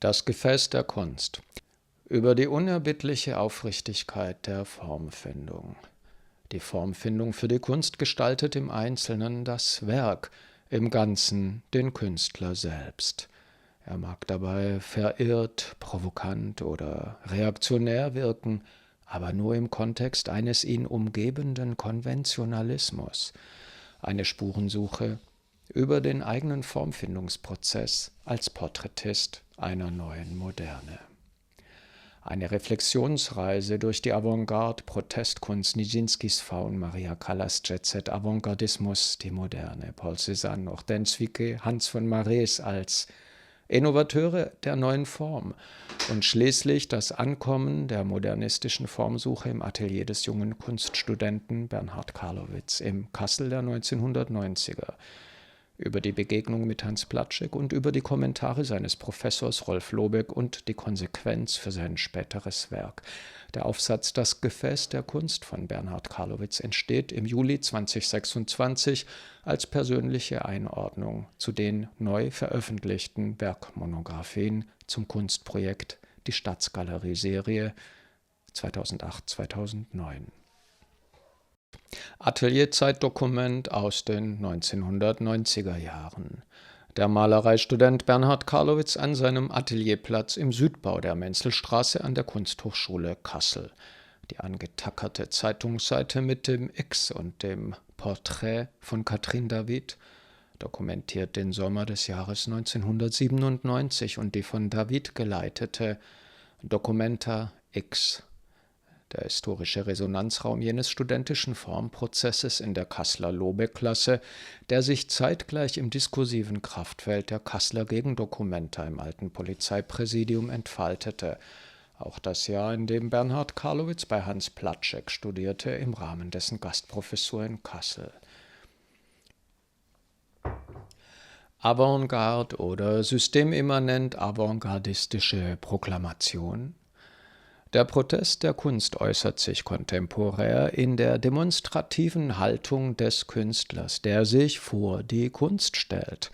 Das Gefäß der Kunst. Über die unerbittliche Aufrichtigkeit der Formfindung. Die Formfindung für die Kunst gestaltet im Einzelnen das Werk, im Ganzen den Künstler selbst. Er mag dabei verirrt, provokant oder reaktionär wirken, aber nur im Kontext eines ihn umgebenden Konventionalismus. Eine Spurensuche über den eigenen Formfindungsprozess als Porträtist einer neuen Moderne. Eine Reflexionsreise durch die Avantgarde, Protestkunst, Nijinsky's Faun, Maria Callas Jet-Set, Avantgardismus, die Moderne, Paul Cézanne, Hortense Zwicky, Hans von Marais als Innovateure der neuen Form und schließlich das Ankommen der modernistischen Formsuche im Atelier des jungen Kunststudenten Bernhard Karlowitz im Kassel der 1990er, über die Begegnung mit Hans Platschek und über die Kommentare seines Professors Rolf Lobeck und die Konsequenz für sein späteres Werk. Der Aufsatz »Das Gefäß der Kunst« von Bernhard Karlowitz entsteht im Juli 2026 als persönliche Einordnung zu den neu veröffentlichten Werkmonographien zum Kunstprojekt Die Staatsgalerie-Serie 2008/2009. Atelierzeitdokument aus den 1990er Jahren. Der Malereistudent Bernhard Karlowitz an seinem Atelierplatz im Südbau der Menzelstraße an der Kunsthochschule Kassel. Die angetackerte Zeitungsseite mit dem X und dem Porträt von Katrin David dokumentiert den Sommer des Jahres 1997 und die von David geleitete Documenta X, der historische Resonanzraum jenes studentischen Formprozesses in der Kasseler Lobeck-Klasse, der sich zeitgleich im diskursiven Kraftfeld der Kasseler Gegendokumenta im alten Polizeipräsidium entfaltete. Auch das Jahr, in dem Bernhard Karlowitz bei Hans Platschek studierte, im Rahmen dessen Gastprofessur in Kassel. Avantgarde oder systemimmanent avantgardistische Proklamation. Der Protest der Kunst äußert sich kontemporär in der demonstrativen Haltung des Künstlers, der sich vor die Kunst stellt.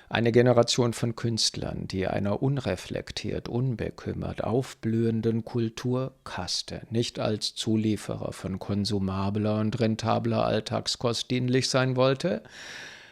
Eine Generation von Künstlern, die einer unreflektiert, unbekümmert aufblühenden Kulturkaste nicht als Zulieferer von konsumabler und rentabler Alltagskost dienlich sein wollte,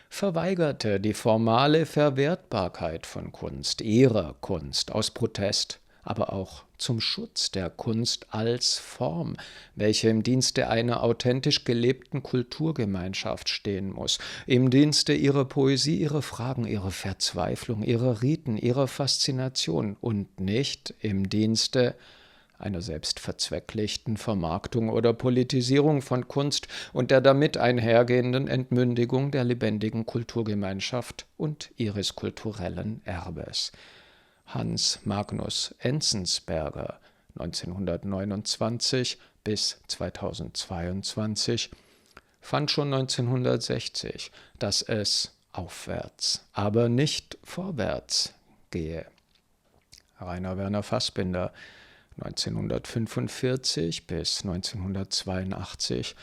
verweigerte die formale Verwertbarkeit von Kunst, ihrer Kunst, aus Protest, aber auch zum Schutz der Kunst als Form, welche im Dienste einer authentisch gelebten Kulturgemeinschaft stehen muss, im Dienste ihrer Poesie, ihrer Fragen, ihrer Verzweiflung, ihrer Riten, ihrer Faszination und nicht im Dienste einer selbstverzwecklichten Vermarktung oder Politisierung von Kunst und der damit einhergehenden Entmündigung der lebendigen Kulturgemeinschaft und ihres kulturellen Erbes. Hans Magnus Enzensberger, 1929 bis 2022, fand schon 1960, dass es aufwärts, aber nicht vorwärts gehe. Rainer Werner Fassbinder, 1945 bis 1982,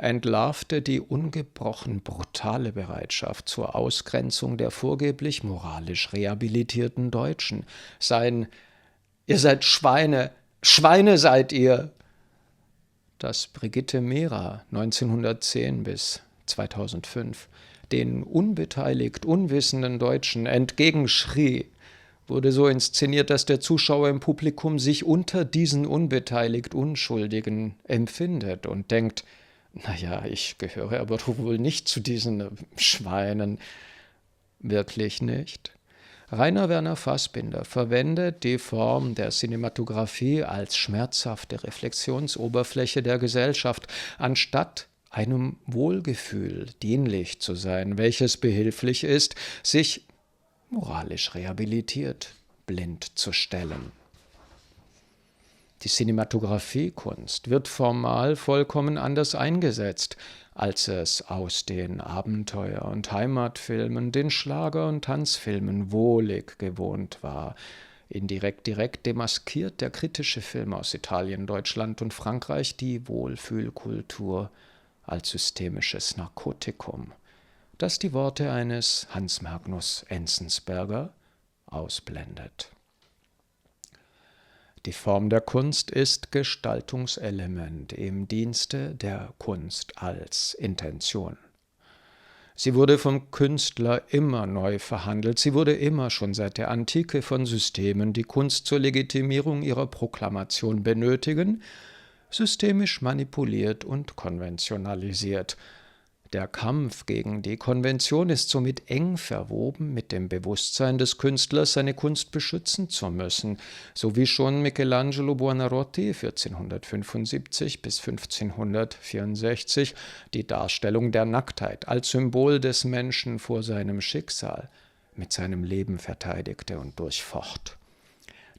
entlarvte die ungebrochen brutale Bereitschaft zur Ausgrenzung der vorgeblich moralisch rehabilitierten Deutschen. Sein »Ihr seid Schweine, Schweine seid ihr«, das Brigitte Mehra 1910 bis 2005 den unbeteiligt unwissenden Deutschen entgegenschrie, wurde so inszeniert, dass der Zuschauer im Publikum sich unter diesen unbeteiligt Unschuldigen empfindet und denkt, naja, ich gehöre aber doch wohl nicht zu diesen Schweinen. Wirklich nicht? Rainer Werner Fassbinder verwendet die Form der Cinematografie als schmerzhafte Reflexionsoberfläche der Gesellschaft, anstatt einem Wohlgefühl dienlich zu sein, welches behilflich ist, sich moralisch rehabilitiert blind zu stellen. Die Cinematografiekunst wird formal vollkommen anders eingesetzt, als es aus den Abenteuer- und Heimatfilmen, den Schlager- und Tanzfilmen wohlig gewohnt war. Indirekt, direkt demaskiert der kritische Film aus Italien, Deutschland und Frankreich die Wohlfühlkultur als systemisches Narkotikum, das die Worte eines Hans Magnus Enzensberger ausblendet. Die Form der Kunst ist Gestaltungselement im Dienste der Kunst als Intention. Sie wurde vom Künstler immer neu verhandelt, sie wurde immer schon seit der Antike von Systemen, die Kunst zur Legitimierung ihrer Proklamation benötigen, systemisch manipuliert und konventionalisiert. Der Kampf gegen die Konvention ist somit eng verwoben mit dem Bewusstsein des Künstlers, seine Kunst beschützen zu müssen, so wie schon Michelangelo Buonarroti 1475 bis 1564 die Darstellung der Nacktheit als Symbol des Menschen vor seinem Schicksal mit seinem Leben verteidigte und durchfocht.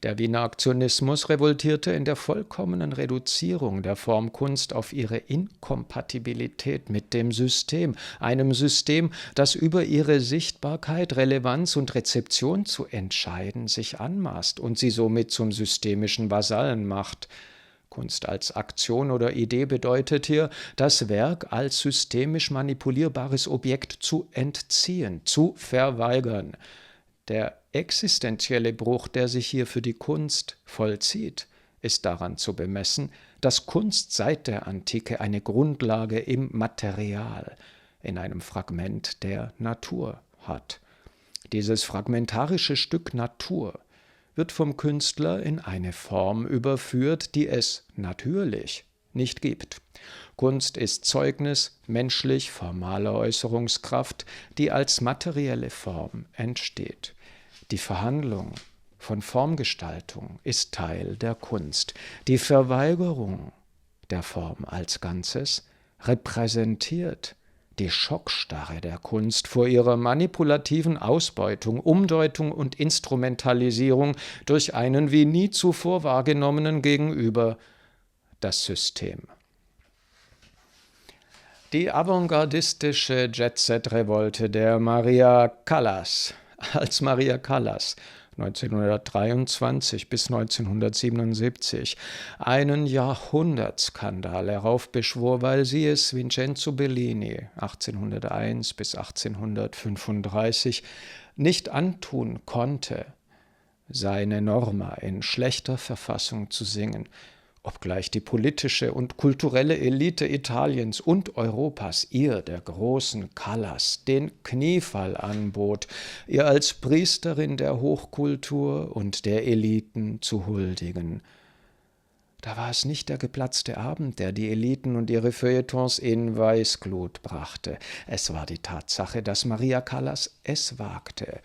Der Wiener Aktionismus revoltierte in der vollkommenen Reduzierung der Formkunst auf ihre Inkompatibilität mit dem System, einem System, das über ihre Sichtbarkeit, Relevanz und Rezeption zu entscheiden sich anmaßt und sie somit zum systemischen Vasallen macht. Kunst als Aktion oder Idee bedeutet hier, das Werk als systemisch manipulierbares Objekt zu entziehen, zu verweigern. Der existenzielle Bruch, der sich hier für die Kunst vollzieht, ist daran zu bemessen, dass Kunst seit der Antike eine Grundlage im Material, in einem Fragment der Natur hat. Dieses fragmentarische Stück Natur wird vom Künstler in eine Form überführt, die es natürlich nicht gibt. Kunst ist Zeugnis menschlich formaler Äußerungskraft, die als materielle Form entsteht. Die Verhandlung von Formgestaltung ist Teil der Kunst. Die Verweigerung der Form als Ganzes repräsentiert die Schockstarre der Kunst vor ihrer manipulativen Ausbeutung, Umdeutung und Instrumentalisierung durch einen wie nie zuvor wahrgenommenen Gegenüber, das System. Die avantgardistische Jet-Set-Revolte der Maria Callas, als Maria Callas 1923 bis 1977 einen Jahrhundertskandal heraufbeschwor, weil sie es Vincenzo Bellini 1801 bis 1835 nicht antun konnte, seine Norma in schlechter Verfassung zu singen, obgleich die politische und kulturelle Elite Italiens und Europas ihr, der großen Callas, den Kniefall anbot, ihr als Priesterin der Hochkultur und der Eliten zu huldigen. Da war es nicht der geplatzte Abend, der die Eliten und ihre Feuilletons in Weißglut brachte. Es war die Tatsache, dass Maria Callas es wagte,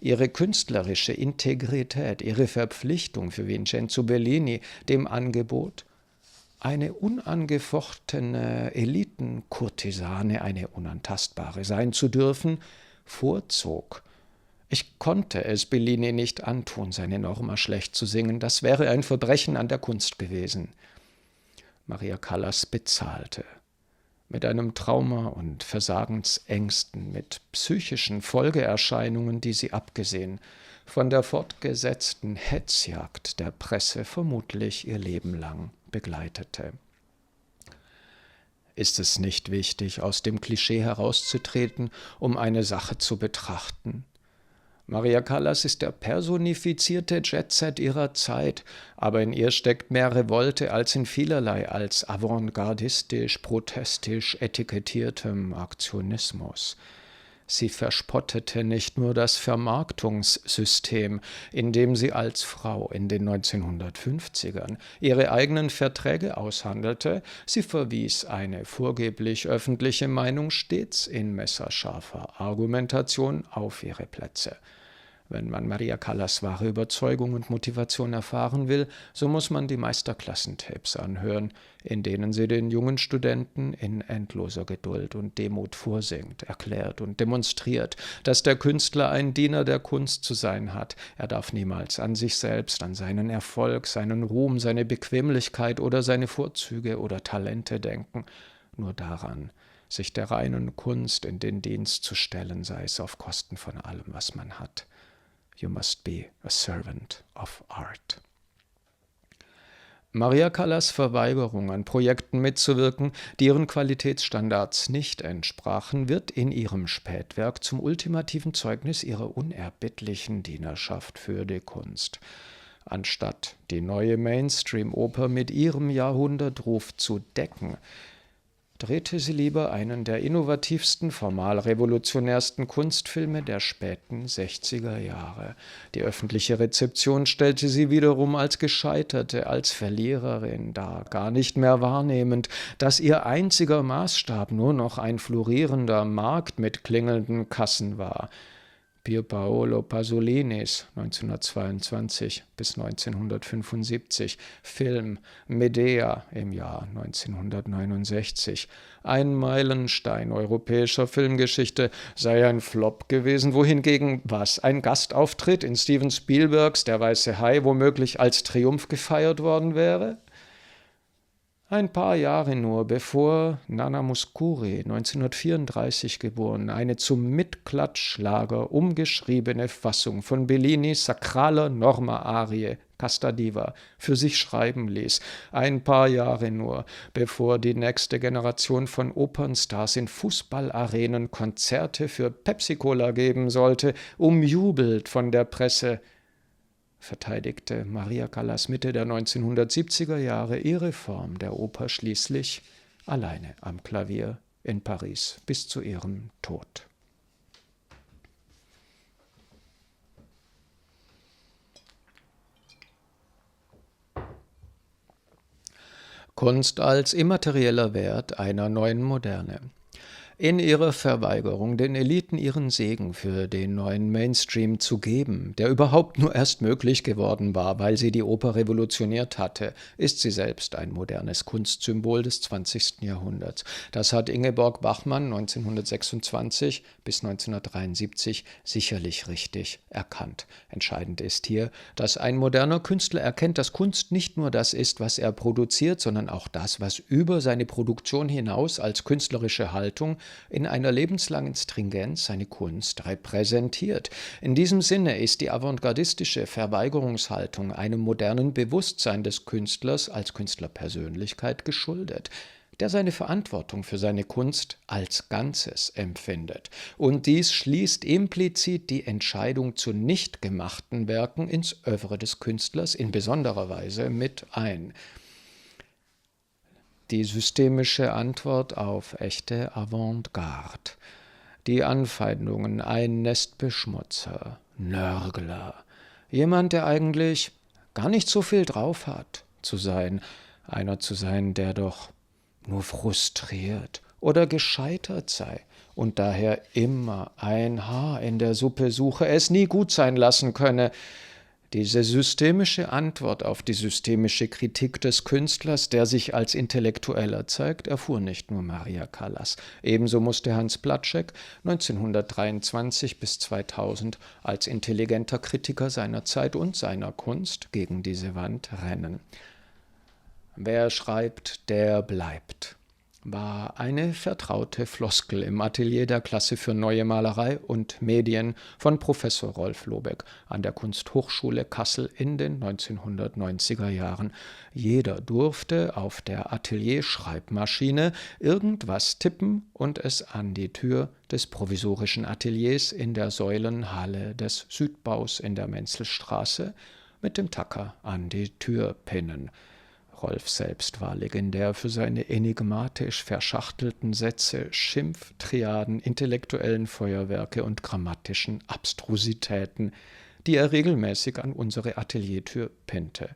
ihre künstlerische Integrität, ihre Verpflichtung für Vincenzo Bellini, dem Angebot, eine unangefochtene Elitenkurtisane, eine unantastbare sein zu dürfen, vorzog. Ich konnte es Bellini nicht antun, seine Norma schlecht zu singen, das wäre ein Verbrechen an der Kunst gewesen. Maria Callas bezahlte. Mit einem Trauma und Versagensängsten, mit psychischen Folgeerscheinungen, die sie abgesehen von der fortgesetzten Hetzjagd der Presse vermutlich ihr Leben lang begleitete. Ist es nicht wichtig, aus dem Klischee herauszutreten, um eine Sache zu betrachten? Maria Callas ist der personifizierte Jet-Set ihrer Zeit, aber in ihr steckt mehr Revolte als in vielerlei als avantgardistisch, protestisch etikettiertem Aktionismus. Sie verspottete nicht nur das Vermarktungssystem, in dem sie als Frau in den 1950ern ihre eigenen Verträge aushandelte, sie verwies eine vorgeblich öffentliche Meinung stets in messerscharfer Argumentation auf ihre Plätze. Wenn man Maria Callas wahre Überzeugung und Motivation erfahren will, so muss man die Meisterklassentapes anhören, in denen sie den jungen Studenten in endloser Geduld und Demut vorsingt, erklärt und demonstriert, dass der Künstler ein Diener der Kunst zu sein hat. Er darf niemals an sich selbst, an seinen Erfolg, seinen Ruhm, seine Bequemlichkeit oder seine Vorzüge oder Talente denken, nur daran, sich der reinen Kunst in den Dienst zu stellen, sei es auf Kosten von allem, was man hat. You must be a servant of art. Maria Callas' Verweigerung, an Projekten mitzuwirken, die ihren Qualitätsstandards nicht entsprachen, wird in ihrem Spätwerk zum ultimativen Zeugnis ihrer unerbittlichen Dienerschaft für die Kunst. anstatt die neue Mainstream-Oper mit ihrem Jahrhundertruf zu decken, drehte sie lieber einen der innovativsten, formal revolutionärsten Kunstfilme der späten 60er Jahre. Die öffentliche Rezeption stellte sie wiederum als Gescheiterte, als Verliererin dar, gar nicht mehr wahrnehmend, dass ihr einziger Maßstab nur noch ein florierender Markt mit klingelnden Kassen war. Pierpaolo Pasolinis, 1922 bis 1975, Film Medea im Jahr 1969, ein Meilenstein europäischer Filmgeschichte, sei ein Flop gewesen, wohingegen was, ein Gastauftritt in Steven Spielbergs Der weiße Hai womöglich als Triumph gefeiert worden wäre? Ein paar Jahre nur bevor Nana Mouskouri, 1934 geboren, eine zum Mitklatschschlager umgeschriebene Fassung von Bellinis sakraler Norma-Arie Casta Diva für sich schreiben ließ. Ein paar Jahre nur bevor die nächste Generation von Opernstars in Fußballarenen Konzerte für Pepsi-Cola geben sollte, umjubelt von der Presse, verteidigte Maria Callas Mitte der 1970er Jahre ihre Form der Oper schließlich alleine am Klavier in Paris bis zu ihrem Tod. Kunst als immaterieller Wert einer neuen Moderne. In ihrer Verweigerung, den Eliten ihren Segen für den neuen Mainstream zu geben, der überhaupt nur erst möglich geworden war, weil sie die Oper revolutioniert hatte, ist sie selbst ein modernes Kunstsymbol des 20. Jahrhunderts. Das hat Ingeborg Bachmann 1926 bis 1973 sicherlich richtig erkannt. Entscheidend ist hier, dass ein moderner Künstler erkennt, dass Kunst nicht nur das ist, was er produziert, sondern auch das, was über seine Produktion hinaus als künstlerische Haltung in einer lebenslangen Stringenz seine Kunst repräsentiert. In diesem Sinne ist die avantgardistische Verweigerungshaltung einem modernen Bewusstsein des Künstlers als Künstlerpersönlichkeit geschuldet, der seine Verantwortung für seine Kunst als Ganzes empfindet. Und dies schließt implizit die Entscheidung zu nicht gemachten Werken ins Œuvre des Künstlers in besonderer Weise mit ein. Die systemische Antwort auf echte Avantgarde. Die Anfeindungen, ein Nestbeschmutzer, Nörgler, jemand, der eigentlich gar nicht so viel drauf hat, zu sein, einer zu sein, der doch nur frustriert oder gescheitert sei und daher immer ein Haar in der Suppe suche, es nie gut sein lassen könne. Diese systemische Antwort auf die systemische Kritik des Künstlers, der sich als Intellektueller zeigt, erfuhr nicht nur Maria Callas. Ebenso musste Hans Platschek 1923 bis 2000 als intelligenter Kritiker seiner Zeit und seiner Kunst gegen diese Wand rennen. Wer schreibt, der bleibt, war eine vertraute Floskel im Atelier der Klasse für Neue Malerei und Medien von Professor Rolf Lobeck an der Kunsthochschule Kassel in den 1990er Jahren. Jeder durfte auf der Atelierschreibmaschine irgendwas tippen und es an die Tür des provisorischen Ateliers in der Säulenhalle des Südbaus in der Menzelstraße mit dem Tacker an die Tür pinnen. Rolf selbst war legendär für seine enigmatisch verschachtelten Sätze, Schimpftriaden, intellektuellen Feuerwerke und grammatischen Abstrusitäten, die er regelmäßig an unsere Ateliertür pinnte.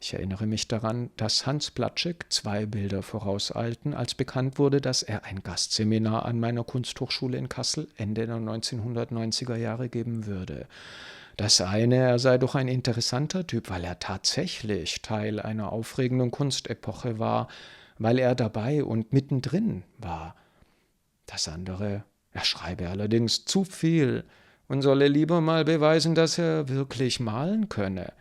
Ich erinnere mich daran, dass Hans Platschek 2 Bilder vorauseilten, als bekannt wurde, dass er ein Gastseminar an meiner Kunsthochschule in Kassel Ende der 1990er Jahre geben würde. Das eine, er sei doch ein interessanter Typ, weil er tatsächlich Teil einer aufregenden Kunstepoche war, weil er dabei und mittendrin war. Das andere, er schreibe allerdings zu viel und solle lieber mal beweisen, dass er wirklich malen könne.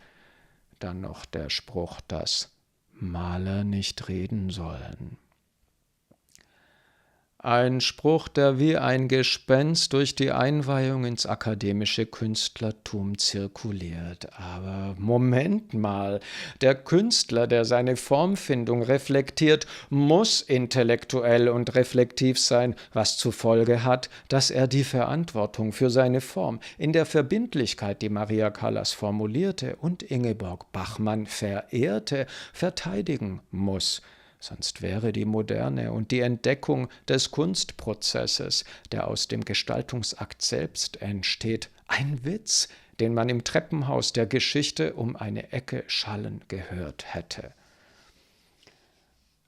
Dann noch der Spruch, dass Maler nicht reden sollen. Ein Spruch, der wie ein Gespenst durch die Einweihung ins akademische Künstlertum zirkuliert. Aber Moment mal, der Künstler, der seine Formfindung reflektiert, muss intellektuell und reflektiv sein, was zur Folge hat, dass er die Verantwortung für seine Form in der Verbindlichkeit, die Maria Callas formulierte und Ingeborg Bachmann verehrte, verteidigen muss. Sonst wäre die Moderne und die Entdeckung des Kunstprozesses, der aus dem Gestaltungsakt selbst entsteht, ein Witz, den man im Treppenhaus der Geschichte um eine Ecke schallen gehört hätte.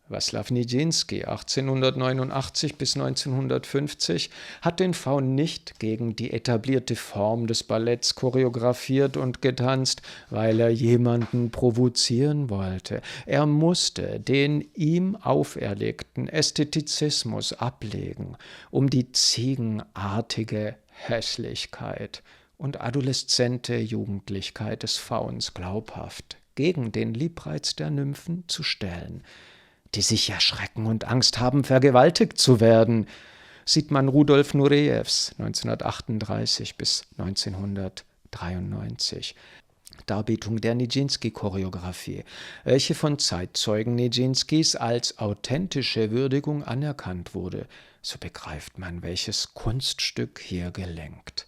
Waslaw Nijinsky, 1889 bis 1950, hat den Faun nicht gegen die etablierte Form des Balletts choreografiert und getanzt, weil er jemanden provozieren wollte. Er musste den ihm auferlegten Ästhetizismus ablegen, um die ziegenartige Hässlichkeit und adoleszente Jugendlichkeit des Fauns glaubhaft gegen den Liebreiz der Nymphen zu stellen, die sich erschrecken und Angst haben, vergewaltigt zu werden, sieht man Rudolf Nureyews 1938 bis 1993. Darbietung der Nijinsky-Choreografie, welche von Zeitzeugen Nijinskys als authentische Würdigung anerkannt wurde. So begreift man, welches Kunststück hier gelenkt.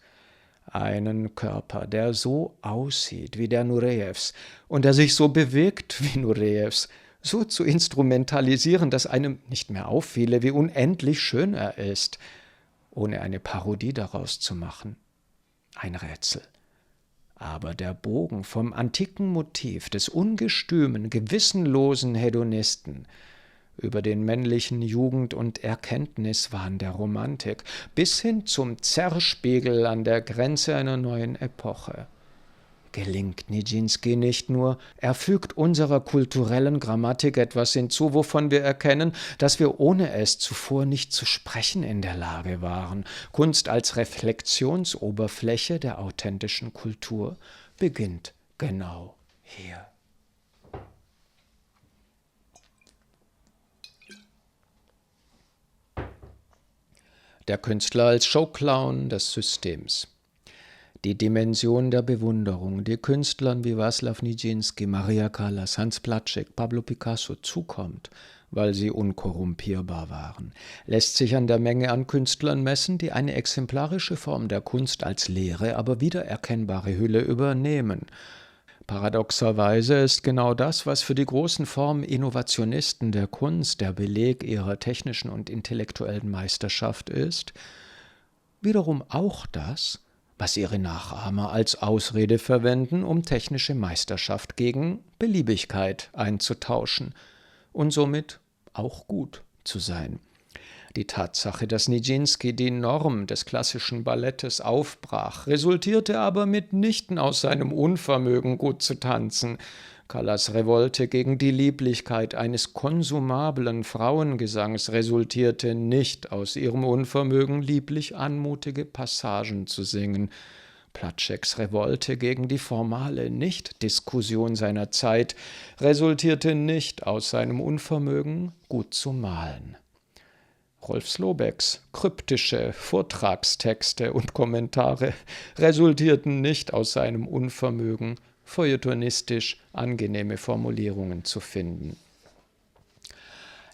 Einen Körper, der so aussieht wie der Nureyews und der sich so bewegt wie Nureyews, so zu instrumentalisieren, dass einem nicht mehr auffiele, wie unendlich schön er ist, ohne eine Parodie daraus zu machen. Ein Rätsel. Aber der Bogen vom antiken Motiv des ungestümen, gewissenlosen Hedonisten über den männlichen Jugend- und Erkenntniswahn der Romantik bis hin zum Zerspiegel an der Grenze einer neuen Epoche gelingt Nijinsky nicht nur, er fügt unserer kulturellen Grammatik etwas hinzu, wovon wir erkennen, dass wir ohne es zuvor nicht zu sprechen in der Lage waren. Kunst als Reflexionsoberfläche der authentischen Kultur beginnt genau hier. Der Künstler als Showclown des Systems. Die Dimension der Bewunderung, die Künstlern wie Waslaw Nijinsky, Maria Callas, Hans Platschek, Pablo Picasso zukommt, weil sie unkorrumpierbar waren, lässt sich an der Menge an Künstlern messen, die eine exemplarische Form der Kunst als leere, aber wiedererkennbare Hülle übernehmen. Paradoxerweise ist genau das, was für die großen Form-Innovationisten der Kunst der Beleg ihrer technischen und intellektuellen Meisterschaft ist, wiederum auch das, was ihre Nachahmer als Ausrede verwenden, um technische Meisterschaft gegen Beliebigkeit einzutauschen und somit auch gut zu sein. Die Tatsache, dass Nijinsky die Norm des klassischen Ballettes aufbrach, resultierte aber mitnichten aus seinem Unvermögen, gut zu tanzen. Callas Revolte gegen die Lieblichkeit eines konsumablen Frauengesangs resultierte nicht aus ihrem Unvermögen, lieblich anmutige Passagen zu singen. Platscheks Revolte gegen die formale Nichtdiskussion seiner Zeit resultierte nicht aus seinem Unvermögen, gut zu malen. Rolf Slobecks kryptische Vortragstexte und Kommentare resultierten nicht aus seinem Unvermögen, feuilletonistisch angenehme Formulierungen zu finden.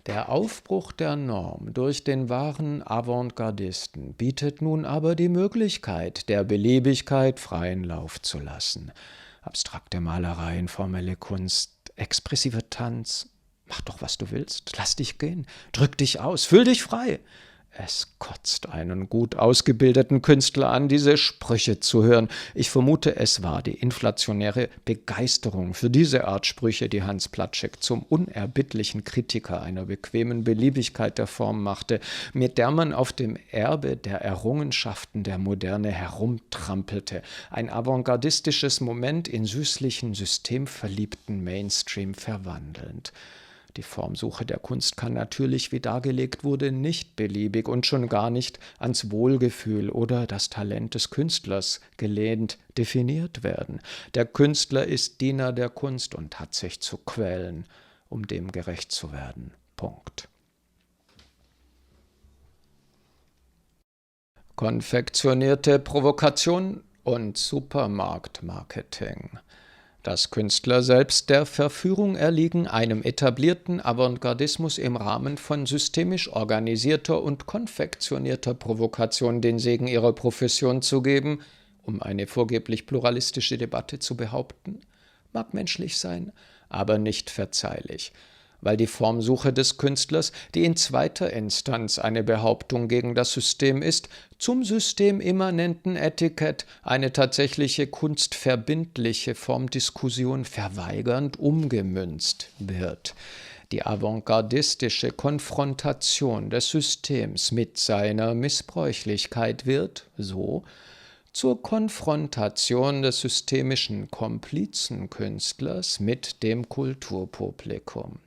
Der Aufbruch der Norm durch den wahren Avantgardisten bietet nun aber die Möglichkeit, der Beliebigkeit freien Lauf zu lassen. Abstrakte Malereien, formelle Kunst, expressiver Tanz. Mach doch, was du willst, lass dich gehen, drück dich aus, fühl dich frei. Es kotzt einen gut ausgebildeten Künstler an, diese Sprüche zu hören. Ich vermute, es war die inflationäre Begeisterung für diese Art Sprüche, die Hans Platschek zum unerbittlichen Kritiker einer bequemen Beliebigkeit der Form machte, mit der man auf dem Erbe der Errungenschaften der Moderne herumtrampelte, ein avantgardistisches Moment in süßlichen, systemverliebten Mainstream verwandelnd. Die Formsuche der Kunst kann natürlich, wie dargelegt wurde, nicht beliebig und schon gar nicht ans Wohlgefühl oder das Talent des Künstlers gelehnt definiert werden. Der Künstler ist Diener der Kunst und hat sich zu quälen, um dem gerecht zu werden. Punkt. konfektionierte Provokation und Supermarktmarketing. Dass Künstler selbst der Verführung erliegen, einem etablierten Avantgardismus im Rahmen von systemisch organisierter und konfektionierter Provokation den Segen ihrer Profession zu geben, um eine vorgeblich pluralistische Debatte zu behaupten, mag menschlich sein, aber nicht verzeihlich, weil die Formsuche des Künstlers, die in zweiter Instanz eine Behauptung gegen das System ist, zum systemimmanenten Etikett eine tatsächliche kunstverbindliche Formdiskussion verweigernd umgemünzt wird. Die avantgardistische Konfrontation des Systems mit seiner Missbräuchlichkeit wird, so, zur Konfrontation des systemischen Komplizenkünstlers mit dem Kulturpublikum.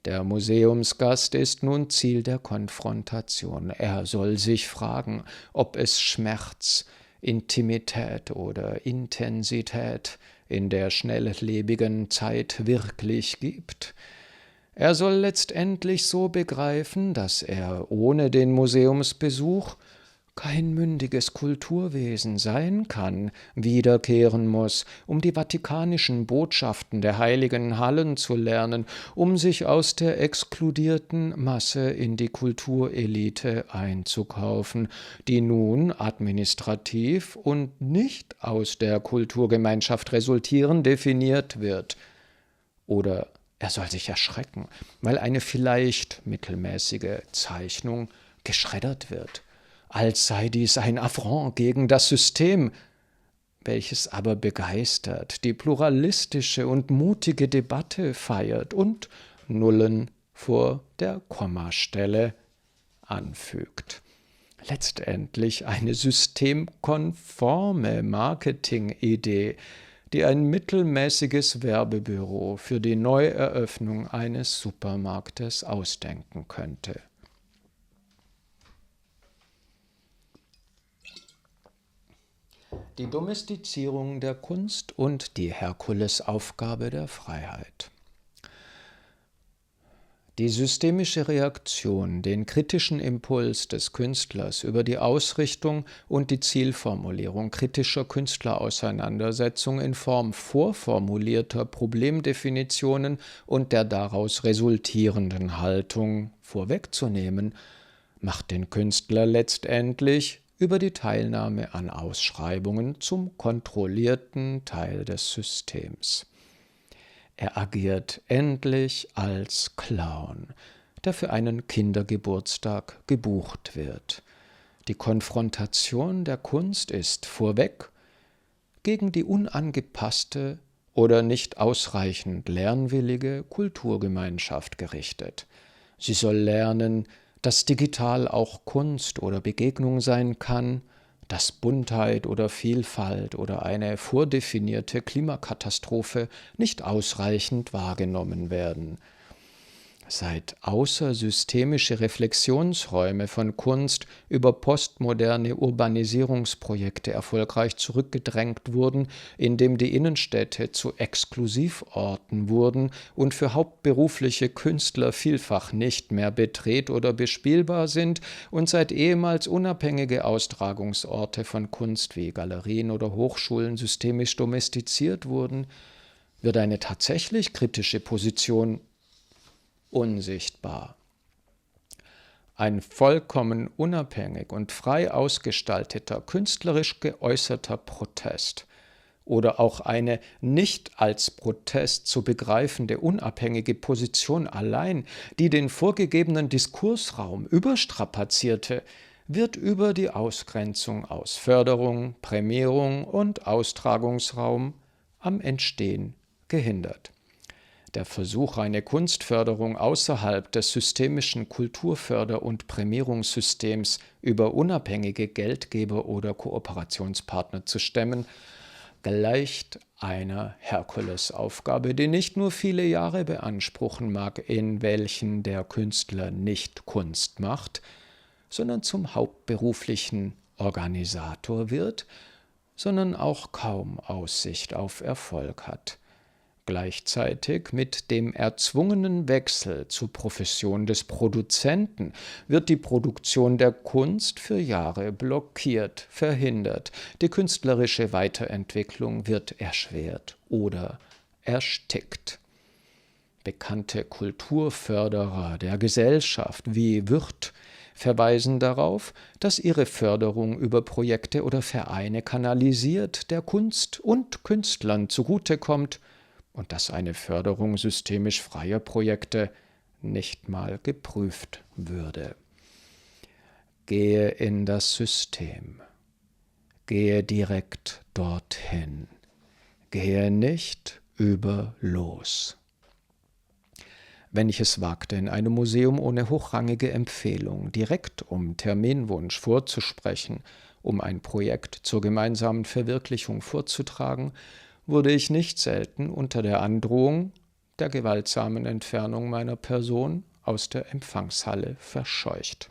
Der Museumsgast ist nun Ziel der Konfrontation. Er soll sich fragen, ob es Schmerz, Intimität oder Intensität in der schnelllebigen Zeit wirklich gibt. Er soll letztendlich so begreifen, dass er ohne den Museumsbesuch kein mündiges Kulturwesen sein kann, wiederkehren muss, um die vatikanischen Botschaften der heiligen Hallen zu lernen, um sich aus der exkludierten Masse in die Kulturelite einzukaufen, die nun administrativ und nicht aus der Kulturgemeinschaft resultieren definiert wird. Oder er soll sich erschrecken, weil eine vielleicht mittelmäßige Zeichnung geschreddert wird, als sei dies ein Affront gegen das System, welches aber begeistert die pluralistische und mutige Debatte feiert und Nullen vor der Kommastelle anfügt. Letztendlich eine systemkonforme Marketingidee, die ein mittelmäßiges Werbebüro für die Neueröffnung eines Supermarktes ausdenken könnte. Die Domestizierung der Kunst und die Herkulesaufgabe der Freiheit. Die systemische Reaktion, den kritischen Impuls des Künstlers über die Ausrichtung und die Zielformulierung kritischer Künstlerauseinandersetzung in Form vorformulierter Problemdefinitionen und der daraus resultierenden Haltung vorwegzunehmen, macht den Künstler letztendlich über die Teilnahme an Ausschreibungen zum kontrollierten Teil des Systems. Er agiert endlich als Clown, der für einen Kindergeburtstag gebucht wird. Die Konfrontation der Kunst ist vorweg gegen die unangepasste oder nicht ausreichend lernwillige Kulturgemeinschaft gerichtet. Sie soll lernen, dass digital auch Kunst oder Begegnung sein kann, dass Buntheit oder Vielfalt oder eine vordefinierte Klimakatastrophe nicht ausreichend wahrgenommen werden. Seit außersystemische Reflexionsräume von Kunst über postmoderne Urbanisierungsprojekte erfolgreich zurückgedrängt wurden, indem die Innenstädte zu Exklusivorten wurden und für hauptberufliche Künstler vielfach nicht mehr betret- oder bespielbar sind und seit ehemals unabhängige Austragungsorte von Kunst wie Galerien oder Hochschulen systemisch domestiziert wurden, wird eine tatsächlich kritische Position unsichtbar. Ein vollkommen unabhängig und frei ausgestalteter, künstlerisch geäußerter Protest oder auch eine nicht als Protest zu begreifende unabhängige Position allein, die den vorgegebenen Diskursraum überstrapazierte, wird über die Ausgrenzung aus Förderung, Prämierung und Austragungsraum am Entstehen gehindert. Der Versuch, eine Kunstförderung außerhalb des systemischen Kulturförder- und Prämierungssystems über unabhängige Geldgeber oder Kooperationspartner zu stemmen, gleicht einer Herkulesaufgabe, die nicht nur viele Jahre beanspruchen mag, in welchen der Künstler nicht Kunst macht, sondern zum hauptberuflichen Organisator wird, sondern auch kaum Aussicht auf Erfolg hat. Gleichzeitig mit dem erzwungenen Wechsel zur Profession des Produzenten wird die Produktion der Kunst für Jahre blockiert, verhindert, die künstlerische Weiterentwicklung wird erschwert oder erstickt. Bekannte Kulturförderer der Gesellschaft wie Wirth verweisen darauf, dass ihre Förderung über Projekte oder Vereine kanalisiert der Kunst und Künstlern zugutekommt und dass eine Förderung systemisch freier Projekte nicht mal geprüft würde. Gehe in das System. Gehe direkt dorthin. Gehe nicht über los. Wenn ich es wagte, in einem Museum ohne hochrangige Empfehlung direkt um Terminwunsch vorzusprechen, um ein Projekt zur gemeinsamen Verwirklichung vorzutragen, wurde ich nicht selten unter der Androhung der gewaltsamen Entfernung meiner Person aus der Empfangshalle verscheucht.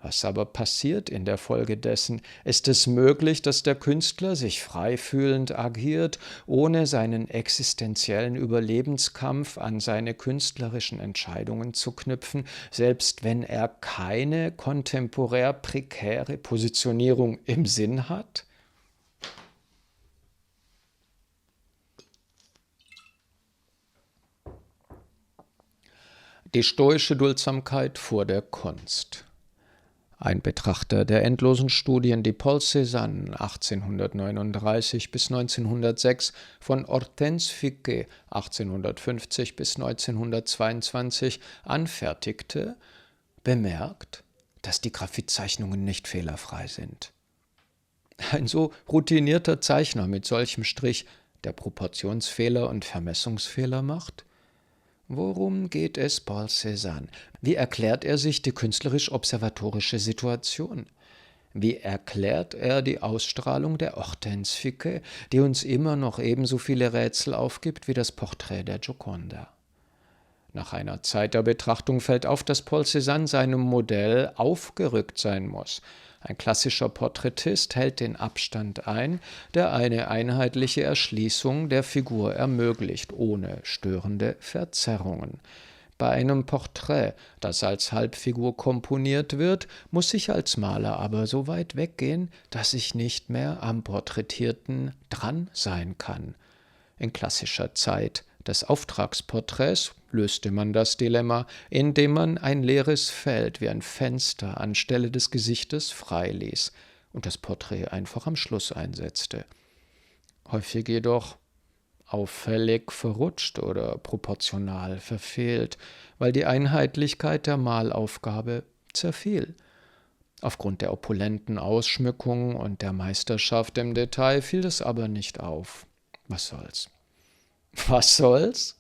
Was aber passiert in der Folge dessen? Ist es möglich, dass der Künstler sich frei fühlend agiert, ohne seinen existenziellen Überlebenskampf an seine künstlerischen Entscheidungen zu knüpfen, selbst wenn er keine kontemporär prekäre Positionierung im Sinn hat? Die stoische Duldsamkeit vor der Kunst. Ein Betrachter der endlosen Studien, die Paul Cézanne 1839 bis 1906 von Hortense Ficquet 1850 bis 1922 anfertigte, bemerkt, dass die Graphitzeichnungen nicht fehlerfrei sind. Ein so routinierter Zeichner mit solchem Strich, der Proportionsfehler und Vermessungsfehler macht? Worum geht es Paul Cézanne? Wie erklärt er sich die künstlerisch-observatorische Situation? Wie erklärt er die Ausstrahlung der Hortense Ficquet, die uns immer noch ebenso viele Rätsel aufgibt wie das Porträt der Gioconda? Nach einer Zeit der Betrachtung fällt auf, dass Paul Cézanne seinem Modell aufgerückt sein muss. Ein klassischer Porträtist hält den Abstand ein, der eine einheitliche Erschließung der Figur ermöglicht, ohne störende Verzerrungen. Bei einem Porträt, das als Halbfigur komponiert wird, muss ich als Maler aber so weit weggehen, dass ich nicht mehr am Porträtierten dran sein kann. In klassischer Zeit des Auftragsporträts löste man das Dilemma, indem man ein leeres Feld wie ein Fenster anstelle des Gesichtes freiließ und das Porträt einfach am Schluss einsetzte. Häufig jedoch auffällig verrutscht oder proportional verfehlt, weil die Einheitlichkeit der Malaufgabe zerfiel. Aufgrund der opulenten Ausschmückung und der Meisterschaft im Detail fiel das aber nicht auf. Was soll's? Was soll's?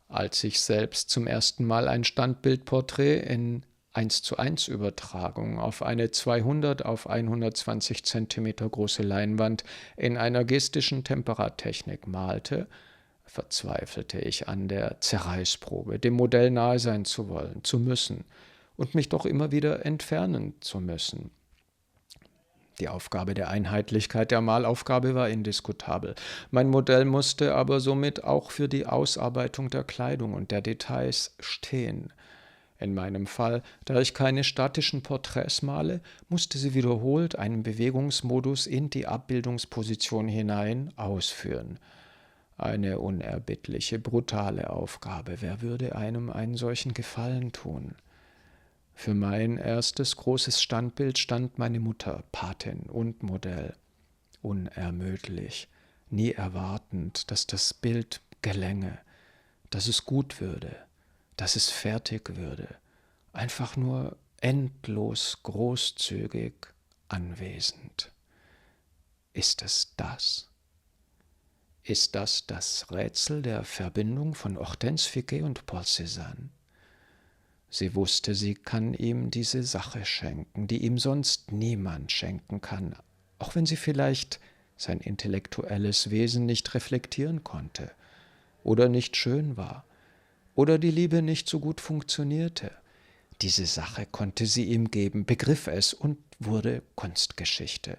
Als ich selbst zum ersten Mal ein Standbildporträt in 1:1 Übertragung auf eine 200 auf 120 cm große Leinwand in einer gestischen Temperattechnik malte, verzweifelte ich an der Zerreißprobe, dem Modell nahe sein zu wollen, zu müssen und mich doch immer wieder entfernen zu müssen. Die Aufgabe der Einheitlichkeit der Malaufgabe war indiskutabel. Mein Modell musste aber somit auch für die Ausarbeitung der Kleidung und der Details stehen. In meinem Fall, da ich keine statischen Porträts male, musste sie wiederholt einen Bewegungsmodus in die Abbildungsposition hinein ausführen. Eine unerbittliche, brutale Aufgabe. Wer würde einem einen solchen Gefallen tun? Für mein erstes großes Standbild stand meine Mutter, Patin und Modell. Unermüdlich, nie erwartend, dass das Bild gelänge, dass es gut würde, dass es fertig würde. Einfach nur endlos großzügig anwesend. Ist es das? Ist das das Rätsel der Verbindung von Hortense Ficquet und Paul Cézanne? Sie wusste, sie kann ihm diese Sache schenken, die ihm sonst niemand schenken kann, auch wenn sie vielleicht sein intellektuelles Wesen nicht reflektieren konnte oder nicht schön war oder die Liebe nicht so gut funktionierte. Diese Sache konnte sie ihm geben, begriff es und wurde Kunstgeschichte.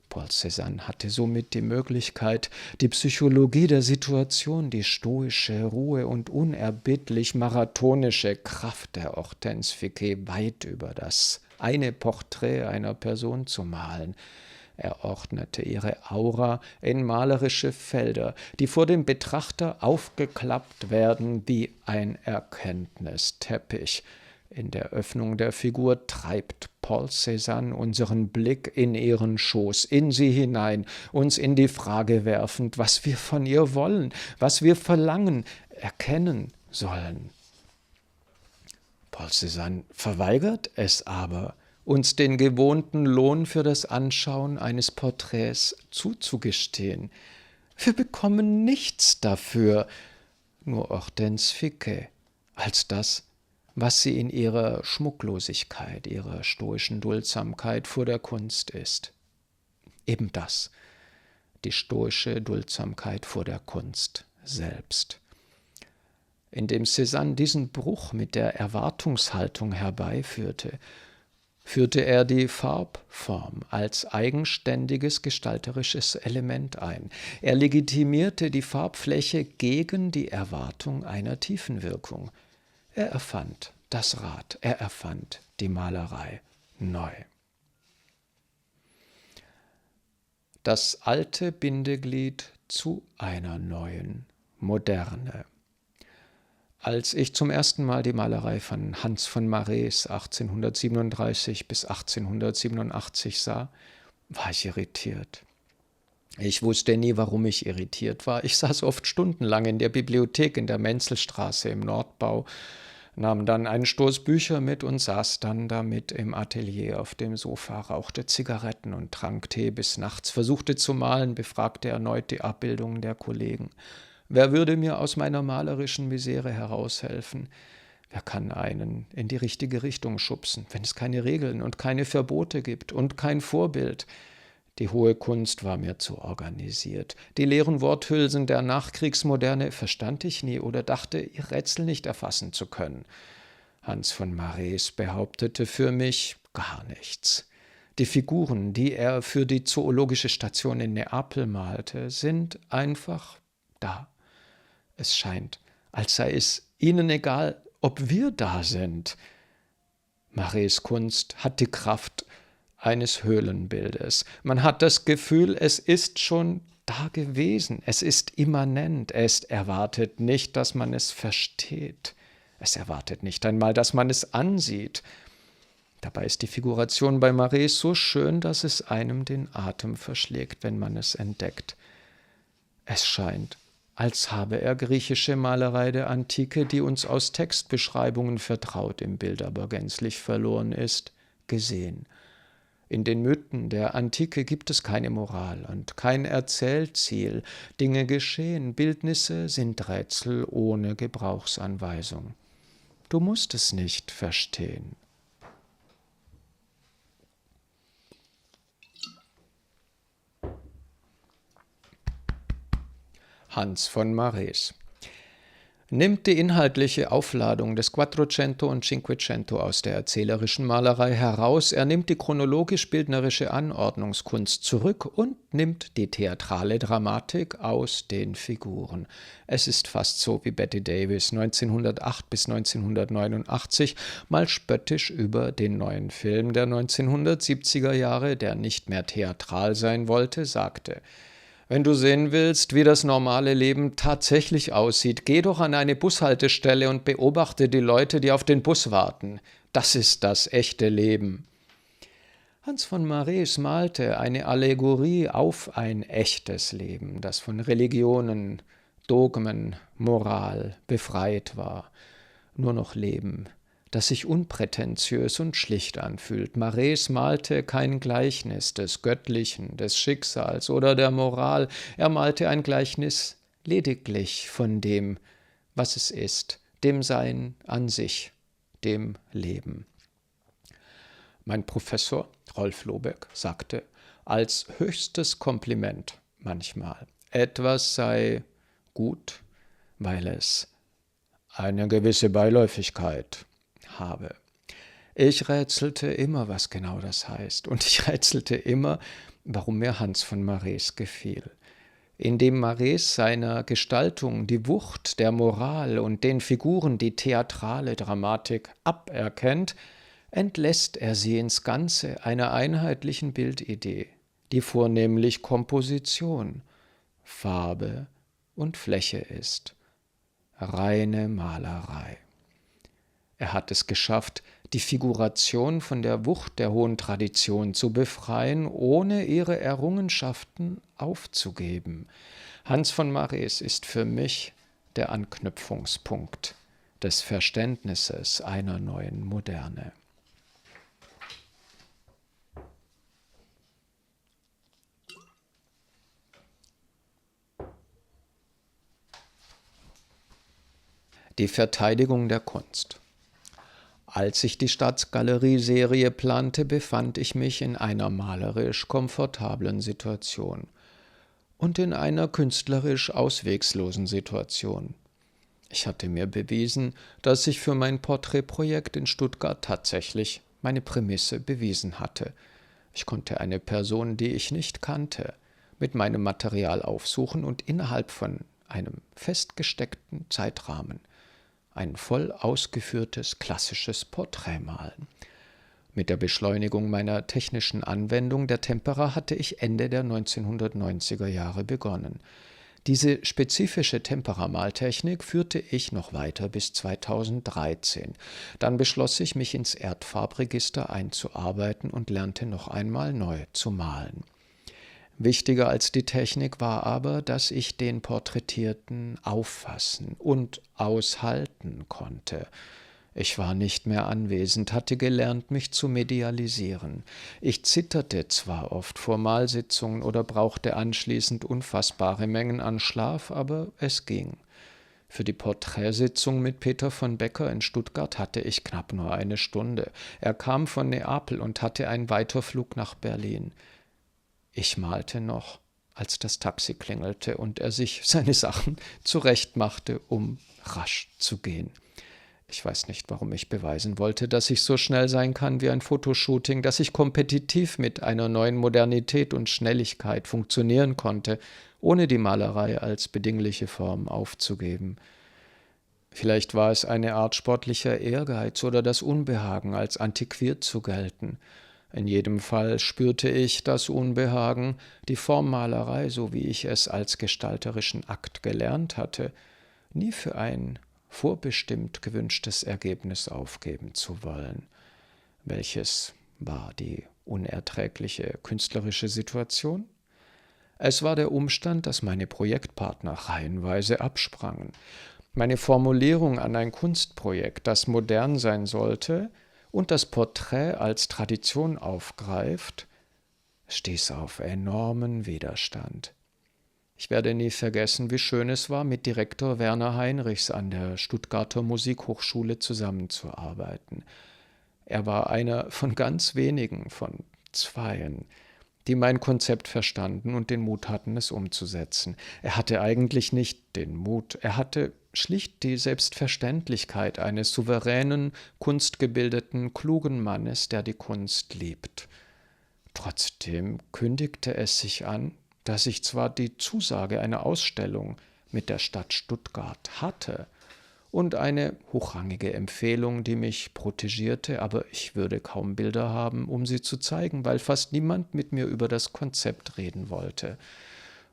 Paul Cézanne hatte somit die Möglichkeit, die Psychologie der Situation, die stoische Ruhe und unerbittlich marathonische Kraft der Hortense Ficquet weit über das eine Porträt einer Person zu malen. Er ordnete ihre Aura in malerische Felder, die vor dem Betrachter aufgeklappt werden wie ein Erkenntnisteppich. In der Öffnung der Figur treibt Paul Cézanne unseren Blick in ihren Schoß, in sie hinein, uns in die Frage werfend, was wir von ihr wollen, was wir verlangen, erkennen sollen. Paul Cézanne verweigert es aber, uns den gewohnten Lohn für das Anschauen eines Porträts zuzugestehen. Wir bekommen nichts dafür, nur Hortense Ficquet, als das, was sie in ihrer Schmucklosigkeit, ihrer stoischen Duldsamkeit vor der Kunst ist. Eben das, die stoische Duldsamkeit vor der Kunst selbst. Indem Cézanne diesen Bruch mit der Erwartungshaltung herbeiführte, führte er die Farbform als eigenständiges gestalterisches Element ein. Er legitimierte die Farbfläche gegen die Erwartung einer Tiefenwirkung. Er erfand das Rad, er erfand die Malerei neu. Das alte Bindeglied zu einer neuen Moderne. Als ich zum ersten Mal die Malerei von Hans von Marais 1837 bis 1887 sah, war ich irritiert. Ich wusste nie, warum ich irritiert war. Ich saß oft stundenlang in der Bibliothek in der Menzelstraße im Nordbau, nahm dann einen Stoß Bücher mit und saß dann damit im Atelier auf dem Sofa, rauchte Zigaretten und trank Tee bis nachts, versuchte zu malen, befragte erneut die Abbildungen der Kollegen. Wer würde mir aus meiner malerischen Misere heraushelfen? Wer kann einen in die richtige Richtung schubsen, wenn es keine Regeln und keine Verbote gibt und kein Vorbild? Die hohe Kunst war mir zu organisiert. Die leeren Worthülsen der Nachkriegsmoderne verstand ich nie oder dachte, ihr Rätsel nicht erfassen zu können. Hans von Marais behauptete für mich gar nichts. Die Figuren, die er für die Zoologische Station in Neapel malte, sind einfach da. Es scheint, als sei es ihnen egal, ob wir da sind. Marais Kunst hat die Kraft eines Höhlenbildes. Man hat das Gefühl, es ist schon da gewesen, es ist immanent, es erwartet nicht, dass man es versteht. Es erwartet nicht einmal, dass man es ansieht. Dabei ist die Figuration bei Marais so schön, dass es einem den Atem verschlägt, wenn man es entdeckt. Es scheint, als habe er griechische Malerei der Antike, die uns aus Textbeschreibungen vertraut im Bild aber gänzlich verloren ist, gesehen. In den Mythen der Antike gibt es keine Moral und kein Erzählziel. Dinge geschehen, Bildnisse sind Rätsel ohne Gebrauchsanweisung. Du musst es nicht verstehen. Hans von Marais nimmt die inhaltliche Aufladung des Quattrocento und Cinquecento aus der erzählerischen Malerei heraus, er nimmt die chronologisch-bildnerische Anordnungskunst zurück und nimmt die theatrale Dramatik aus den Figuren. Es ist fast so, wie Bette Davis 1908 bis 1989 mal spöttisch über den neuen Film der 1970er Jahre, der nicht mehr theatral sein wollte, sagte: Wenn du sehen willst, wie das normale Leben tatsächlich aussieht, geh doch an eine Bushaltestelle und beobachte die Leute, die auf den Bus warten. Das ist das echte Leben. Hans von Marais malte eine Allegorie auf ein echtes Leben, das von Religionen, Dogmen, Moral befreit war. Nur noch Leben, das sich unprätentiös und schlicht anfühlt. Marais malte kein Gleichnis des Göttlichen, des Schicksals oder der Moral. Er malte ein Gleichnis lediglich von dem, was es ist, dem Sein an sich, dem Leben. Mein Professor Rolf Lobeck sagte als höchstes Kompliment manchmal, etwas sei gut, weil es eine gewisse Beiläufigkeit habe. Ich rätselte immer, was genau das heißt. Und ich rätselte immer, warum mir Hans von Marais gefiel. Indem Marais seiner Gestaltung die Wucht der Moral und den Figuren die theatrale Dramatik aberkennt, entlässt er sie ins Ganze einer einheitlichen Bildidee, die vornehmlich Komposition, Farbe und Fläche ist. Reine Malerei. Er hat es geschafft, die Figuration von der Wucht der hohen Tradition zu befreien, ohne ihre Errungenschaften aufzugeben. Hans von Marais ist für mich der Anknüpfungspunkt des Verständnisses einer neuen Moderne. Die Verteidigung der Kunst. Als ich die Staatsgalerie-Serie plante, befand ich mich in einer malerisch komfortablen Situation und in einer künstlerisch auswegslosen Situation. Ich hatte mir bewiesen, dass ich für mein Porträtprojekt in Stuttgart tatsächlich meine Prämisse bewiesen hatte. Ich konnte eine Person, die ich nicht kannte, mit meinem Material aufsuchen und innerhalb von einem festgesteckten Zeitrahmen ein voll ausgeführtes klassisches Porträt malen. Mit der Beschleunigung meiner technischen Anwendung der Tempera hatte ich Ende der 1990er Jahre begonnen. Diese spezifische Tempera-Maltechnik führte ich noch weiter bis 2013. Dann beschloss ich, mich ins Erdfarbregister einzuarbeiten und lernte noch einmal neu zu malen. Wichtiger als die Technik war aber, dass ich den Porträtierten auffassen und aushalten konnte. Ich war nicht mehr anwesend, hatte gelernt, mich zu medialisieren. Ich zitterte zwar oft vor Malsitzungen oder brauchte anschließend unfassbare Mengen an Schlaf, aber es ging. Für die Porträtsitzung mit Peter von Becker in Stuttgart hatte ich knapp nur eine Stunde. Er kam von Neapel und hatte einen Weiterflug nach Berlin. Ich malte noch, als das Taxi klingelte und er sich seine Sachen zurechtmachte, um rasch zu gehen. Ich weiß nicht, warum ich beweisen wollte, dass ich so schnell sein kann wie ein Fotoshooting, dass ich kompetitiv mit einer neuen Modernität und Schnelligkeit funktionieren konnte, ohne die Malerei als bedingliche Form aufzugeben. Vielleicht war es eine Art sportlicher Ehrgeiz oder das Unbehagen, als antiquiert zu gelten. In jedem Fall spürte ich das Unbehagen, die Formmalerei, so wie ich es als gestalterischen Akt gelernt hatte, nie für ein vorbestimmt gewünschtes Ergebnis aufgeben zu wollen. Welches war die unerträgliche künstlerische Situation? Es war der Umstand, dass meine Projektpartner reihenweise absprangen. Meine Formulierung an ein Kunstprojekt, das modern sein sollte und das Porträt als Tradition aufgreift, stieß auf enormen Widerstand. Ich werde nie vergessen, wie schön es war, mit Direktor Werner Heinrichs an der Stuttgarter Musikhochschule zusammenzuarbeiten. Er war einer von ganz wenigen, von zweien, die mein Konzept verstanden und den Mut hatten, es umzusetzen. Er hatte eigentlich nicht den Mut, er hatte schlicht die Selbstverständlichkeit eines souveränen, kunstgebildeten, klugen Mannes, der die Kunst liebt. Trotzdem kündigte es sich an, dass ich zwar die Zusage einer Ausstellung mit der Stadt Stuttgart hatte und eine hochrangige Empfehlung, die mich protegierte, aber ich würde kaum Bilder haben, um sie zu zeigen, weil fast niemand mit mir über das Konzept reden wollte.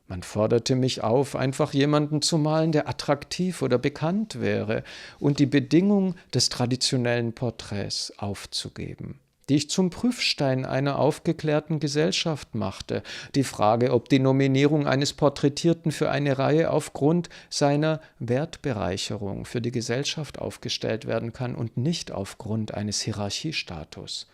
Man forderte mich auf, einfach jemanden zu malen, der attraktiv oder bekannt wäre und die Bedingung des traditionellen Porträts aufzugeben, die ich zum Prüfstein einer aufgeklärten Gesellschaft machte. Die Frage, ob die Nominierung eines Porträtierten für eine Reihe aufgrund seiner Wertbereicherung für die Gesellschaft aufgestellt werden kann und nicht aufgrund eines Hierarchiestatus.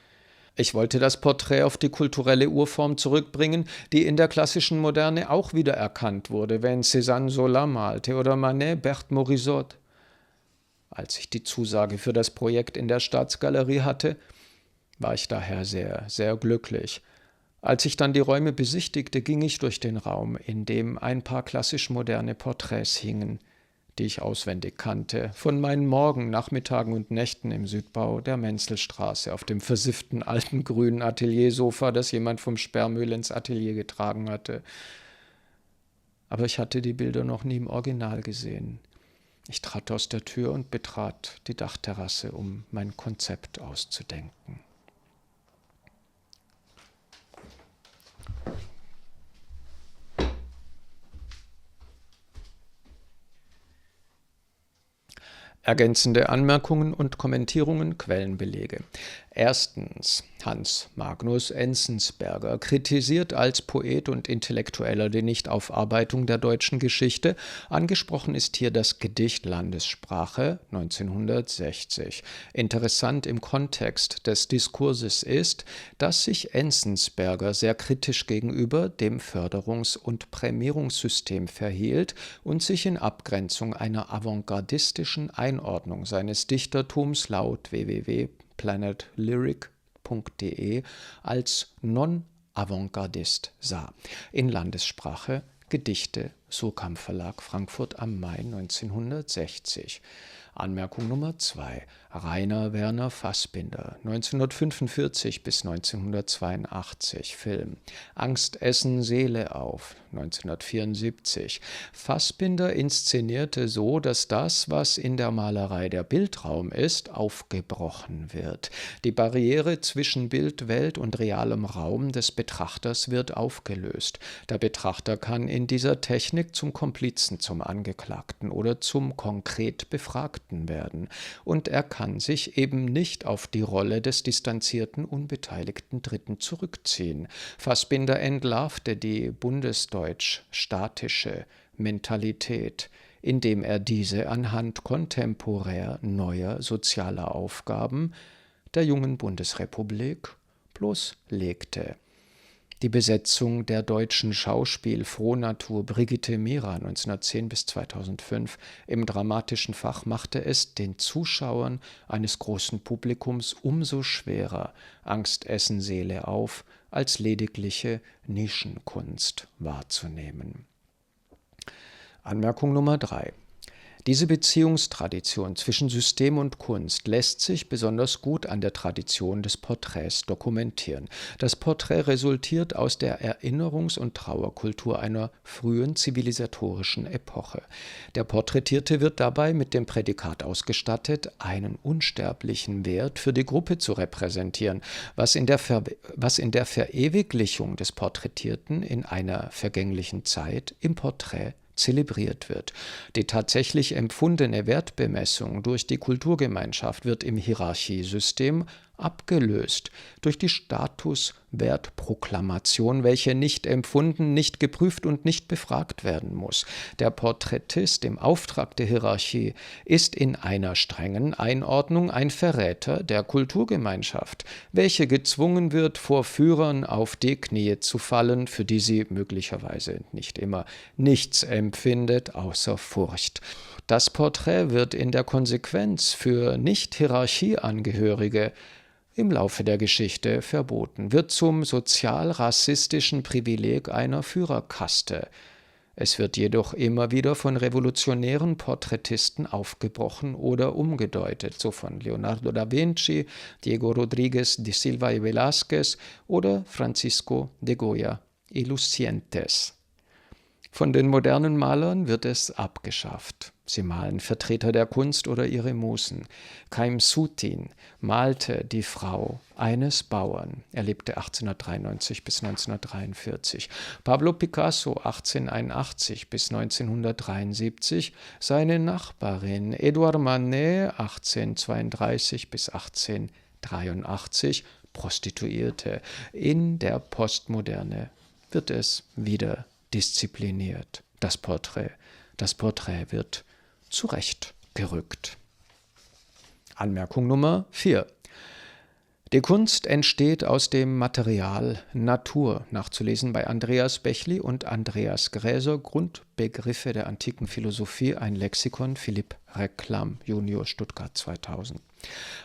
Ich wollte das Porträt auf die kulturelle Urform zurückbringen, die in der klassischen Moderne auch wieder erkannt wurde, wenn Cézanne Zola malte oder Manet Berthe Morisot. Als ich die Zusage für das Projekt in der Staatsgalerie hatte, war ich daher sehr, sehr glücklich. Als ich dann die Räume besichtigte, ging ich durch den Raum, in dem ein paar klassisch moderne Porträts hingen, die ich auswendig kannte, von meinen Morgen, Nachmittagen und Nächten im Südbau der Menzelstraße auf dem versifften alten grünen Ateliersofa, das jemand vom Sperrmüll ins Atelier getragen hatte. Aber ich hatte die Bilder noch nie im Original gesehen. Ich trat aus der Tür und betrat die Dachterrasse, um mein Konzept auszudenken. Ergänzende Anmerkungen und Kommentierungen, Quellenbelege. Erstens, Hans Magnus Enzensberger kritisiert als Poet und Intellektueller die Nichtaufarbeitung der deutschen Geschichte. Angesprochen ist hier das Gedicht Landessprache 1960. Interessant im Kontext des Diskurses ist, dass sich Enzensberger sehr kritisch gegenüber dem Förderungs- und Prämierungssystem verhielt und sich in Abgrenzung einer avantgardistischen Einordnung seines Dichtertums laut www.planetlyric.de als Non-Avantgardist sah. In Landessprache Gedichte, Surkamp Verlag, Frankfurt am Main 1960. Anmerkung Nummer 2. Rainer Werner Fassbinder, 1945 bis 1982, Film. Angst, Essen, Seele auf, 1974. Fassbinder inszenierte so, dass das, was in der Malerei der Bildraum ist, aufgebrochen wird. Die Barriere zwischen Bildwelt und realem Raum des Betrachters wird aufgelöst. Der Betrachter kann in dieser Technik zum Komplizen, zum Angeklagten oder zum konkret Befragten werden. Und er kann sich eben nicht auf die Rolle des distanzierten, unbeteiligten Dritten zurückziehen. Fassbinder entlarvte die bundesdeutsch-statische Mentalität, indem er diese anhand kontemporär neuer sozialer Aufgaben der jungen Bundesrepublik bloßlegte. Die Besetzung der deutschen Schauspiel-Frohnatur Brigitte Mira 1910 bis 2005 im dramatischen Fach machte es den Zuschauern eines großen Publikums umso schwerer, Angst, Essen, Seele auf als ledigliche Nischenkunst wahrzunehmen. Anmerkung Nummer 3. Diese Beziehungstradition zwischen System und Kunst lässt sich besonders gut an der Tradition des Porträts dokumentieren. Das Porträt resultiert aus der Erinnerungs- und Trauerkultur einer frühen zivilisatorischen Epoche. Der Porträtierte wird dabei mit dem Prädikat ausgestattet, einen unsterblichen Wert für die Gruppe zu repräsentieren, was in der Verewiglichung des Porträtierten in einer vergänglichen Zeit im Porträt zelebriert wird. Die tatsächlich empfundene Wertbemessung durch die Kulturgemeinschaft wird im Hierarchiesystem abgelöst durch die Statuswertproklamation, welche nicht empfunden, nicht geprüft und nicht befragt werden muss. Der Porträtist im Auftrag der Hierarchie ist in einer strengen Einordnung ein Verräter der Kulturgemeinschaft, welche gezwungen wird, vor Führern auf die Knie zu fallen, für die sie möglicherweise nicht immer nichts empfindet außer Furcht. Das Porträt wird in der Konsequenz für Nicht-Hierarchieangehörige im Laufe der Geschichte verboten, wird zum sozial-rassistischen Privileg einer Führerkaste. Es wird jedoch immer wieder von revolutionären Porträtisten aufgebrochen oder umgedeutet, so von Leonardo da Vinci, Diego Rodríguez de Silva y Velázquez oder Francisco de Goya y Lucientes. Von den modernen Malern wird es abgeschafft. Sie malen Vertreter der Kunst oder ihre Musen. Chaim Soutine malte die Frau eines Bauern. Er lebte 1893 bis 1943. Pablo Picasso 1881 bis 1973. Seine Nachbarin Edouard Manet 1832 bis 1883. Prostituierte. In der Postmoderne wird es wieder diszipliniert. Das Porträt wird zurechtgerückt. Anmerkung Nummer 4. Die Kunst entsteht aus dem Material Natur, nachzulesen bei Andreas Bechli und Andreas Gräser, Grundbedingungen Grundbegriffe der antiken Philosophie, ein Lexikon, Philipp Reclam, Junior, Stuttgart 2000.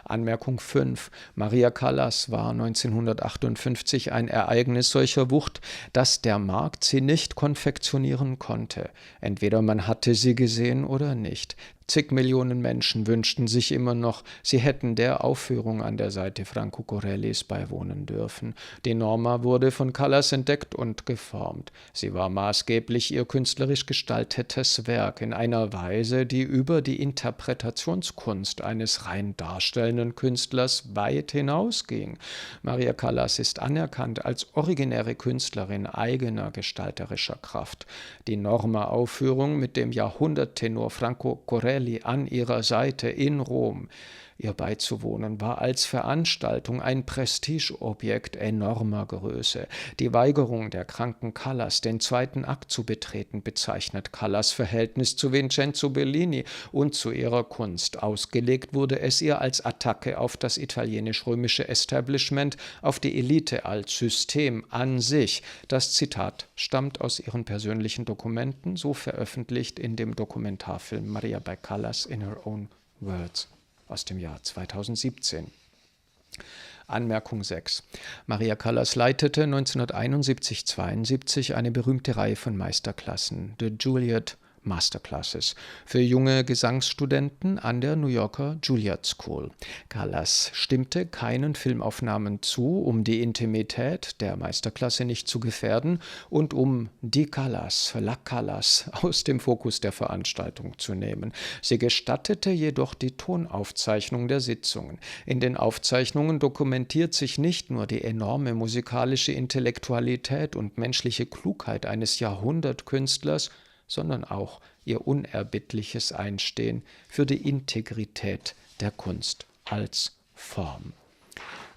Anmerkung 5. Maria Callas war 1958 ein Ereignis solcher Wucht, dass der Markt sie nicht konfektionieren konnte. Entweder man hatte sie gesehen oder nicht. Zig Millionen Menschen wünschten sich immer noch, sie hätten der Aufführung an der Seite Franco Corellis beiwohnen dürfen. Die Norma wurde von Callas entdeckt und geformt. Sie war maßgeblich ihr künstlerisch gestaltetes Werk in einer Weise, die über die Interpretationskunst eines rein darstellenden Künstlers weit hinausging. Maria Callas ist anerkannt als originäre Künstlerin eigener gestalterischer Kraft. Die Norma-Aufführung mit dem Jahrhunderttenor Franco Corelli an ihrer Seite in Rom, ihr beizuwohnen, war als Veranstaltung ein Prestigeobjekt enormer Größe. Die Weigerung der kranken Callas, den zweiten Akt zu betreten, bezeichnet Callas' Verhältnis zu Vincenzo Bellini und zu ihrer Kunst. Ausgelegt wurde es ihr als Attacke auf das italienisch-römische Establishment, auf die Elite als System an sich. Das Zitat stammt aus ihren persönlichen Dokumenten, so veröffentlicht in dem Dokumentarfilm Maria by Callas in Her Own Words aus dem Jahr 2017. Anmerkung 6. Maria Callas leitete 1971-72 eine berühmte Reihe von Meisterklassen, The Juilliard Masterclasses, für junge Gesangsstudenten an der New Yorker Juilliard School. Callas stimmte keinen Filmaufnahmen zu, um die Intimität der Meisterklasse nicht zu gefährden und um die Callas, La Callas, aus dem Fokus der Veranstaltung zu nehmen. Sie gestattete jedoch die Tonaufzeichnung der Sitzungen. In den Aufzeichnungen dokumentiert sich nicht nur die enorme musikalische Intellektualität und menschliche Klugheit eines Jahrhundertkünstlers, sondern auch ihr unerbittliches Einstehen für die Integrität der Kunst als Form.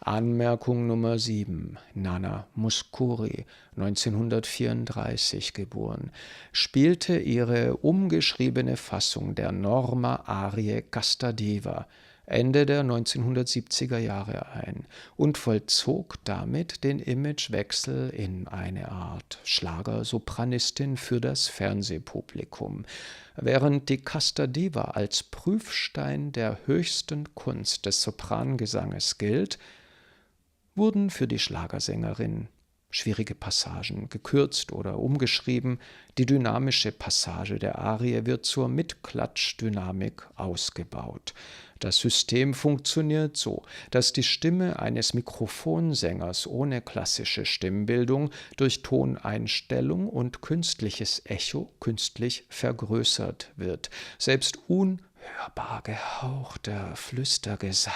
Anmerkung Nummer 7. Nana Mouskouri, 1934 geboren, spielte ihre umgeschriebene Fassung der Norma-Arie Casta Diva Ende der 1970er Jahre ein und vollzog damit den Imagewechsel in eine Art Schlagersopranistin für das Fernsehpublikum. Während die Casta Diva als Prüfstein der höchsten Kunst des Soprangesanges gilt, wurden für die Schlagersängerin schwierige Passagen gekürzt oder umgeschrieben. Die dynamische Passage der Arie wird zur Mitklatschdynamik ausgebaut. Das System funktioniert so, dass die Stimme eines Mikrofonsängers ohne klassische Stimmbildung durch Toneinstellung und künstliches Echo künstlich vergrößert wird. Selbst unhörbar gehauchter Flüstergesang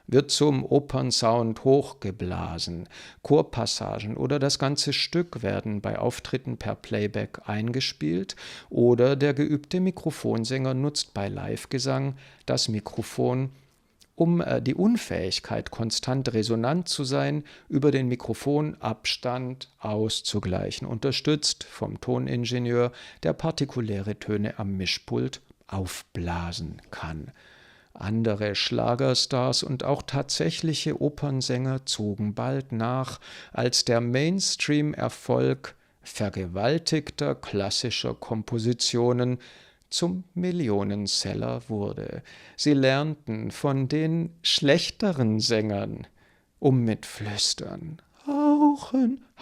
wird zum Opernsound hochgeblasen. Chorpassagen oder das ganze Stück werden bei Auftritten per Playback eingespielt oder der geübte Mikrofonsänger nutzt bei Livegesang das Mikrofon, um die Unfähigkeit, konstant resonant zu sein, über den Mikrofonabstand auszugleichen, unterstützt vom Toningenieur, der partikuläre Töne am Mischpult aufblasen kann. Andere Schlagerstars und auch tatsächliche Opernsänger zogen bald nach, als der Mainstream-Erfolg vergewaltigter klassischer Kompositionen zum Millionenseller wurde. Sie lernten von den schlechteren Sängern, um mit Flüstern,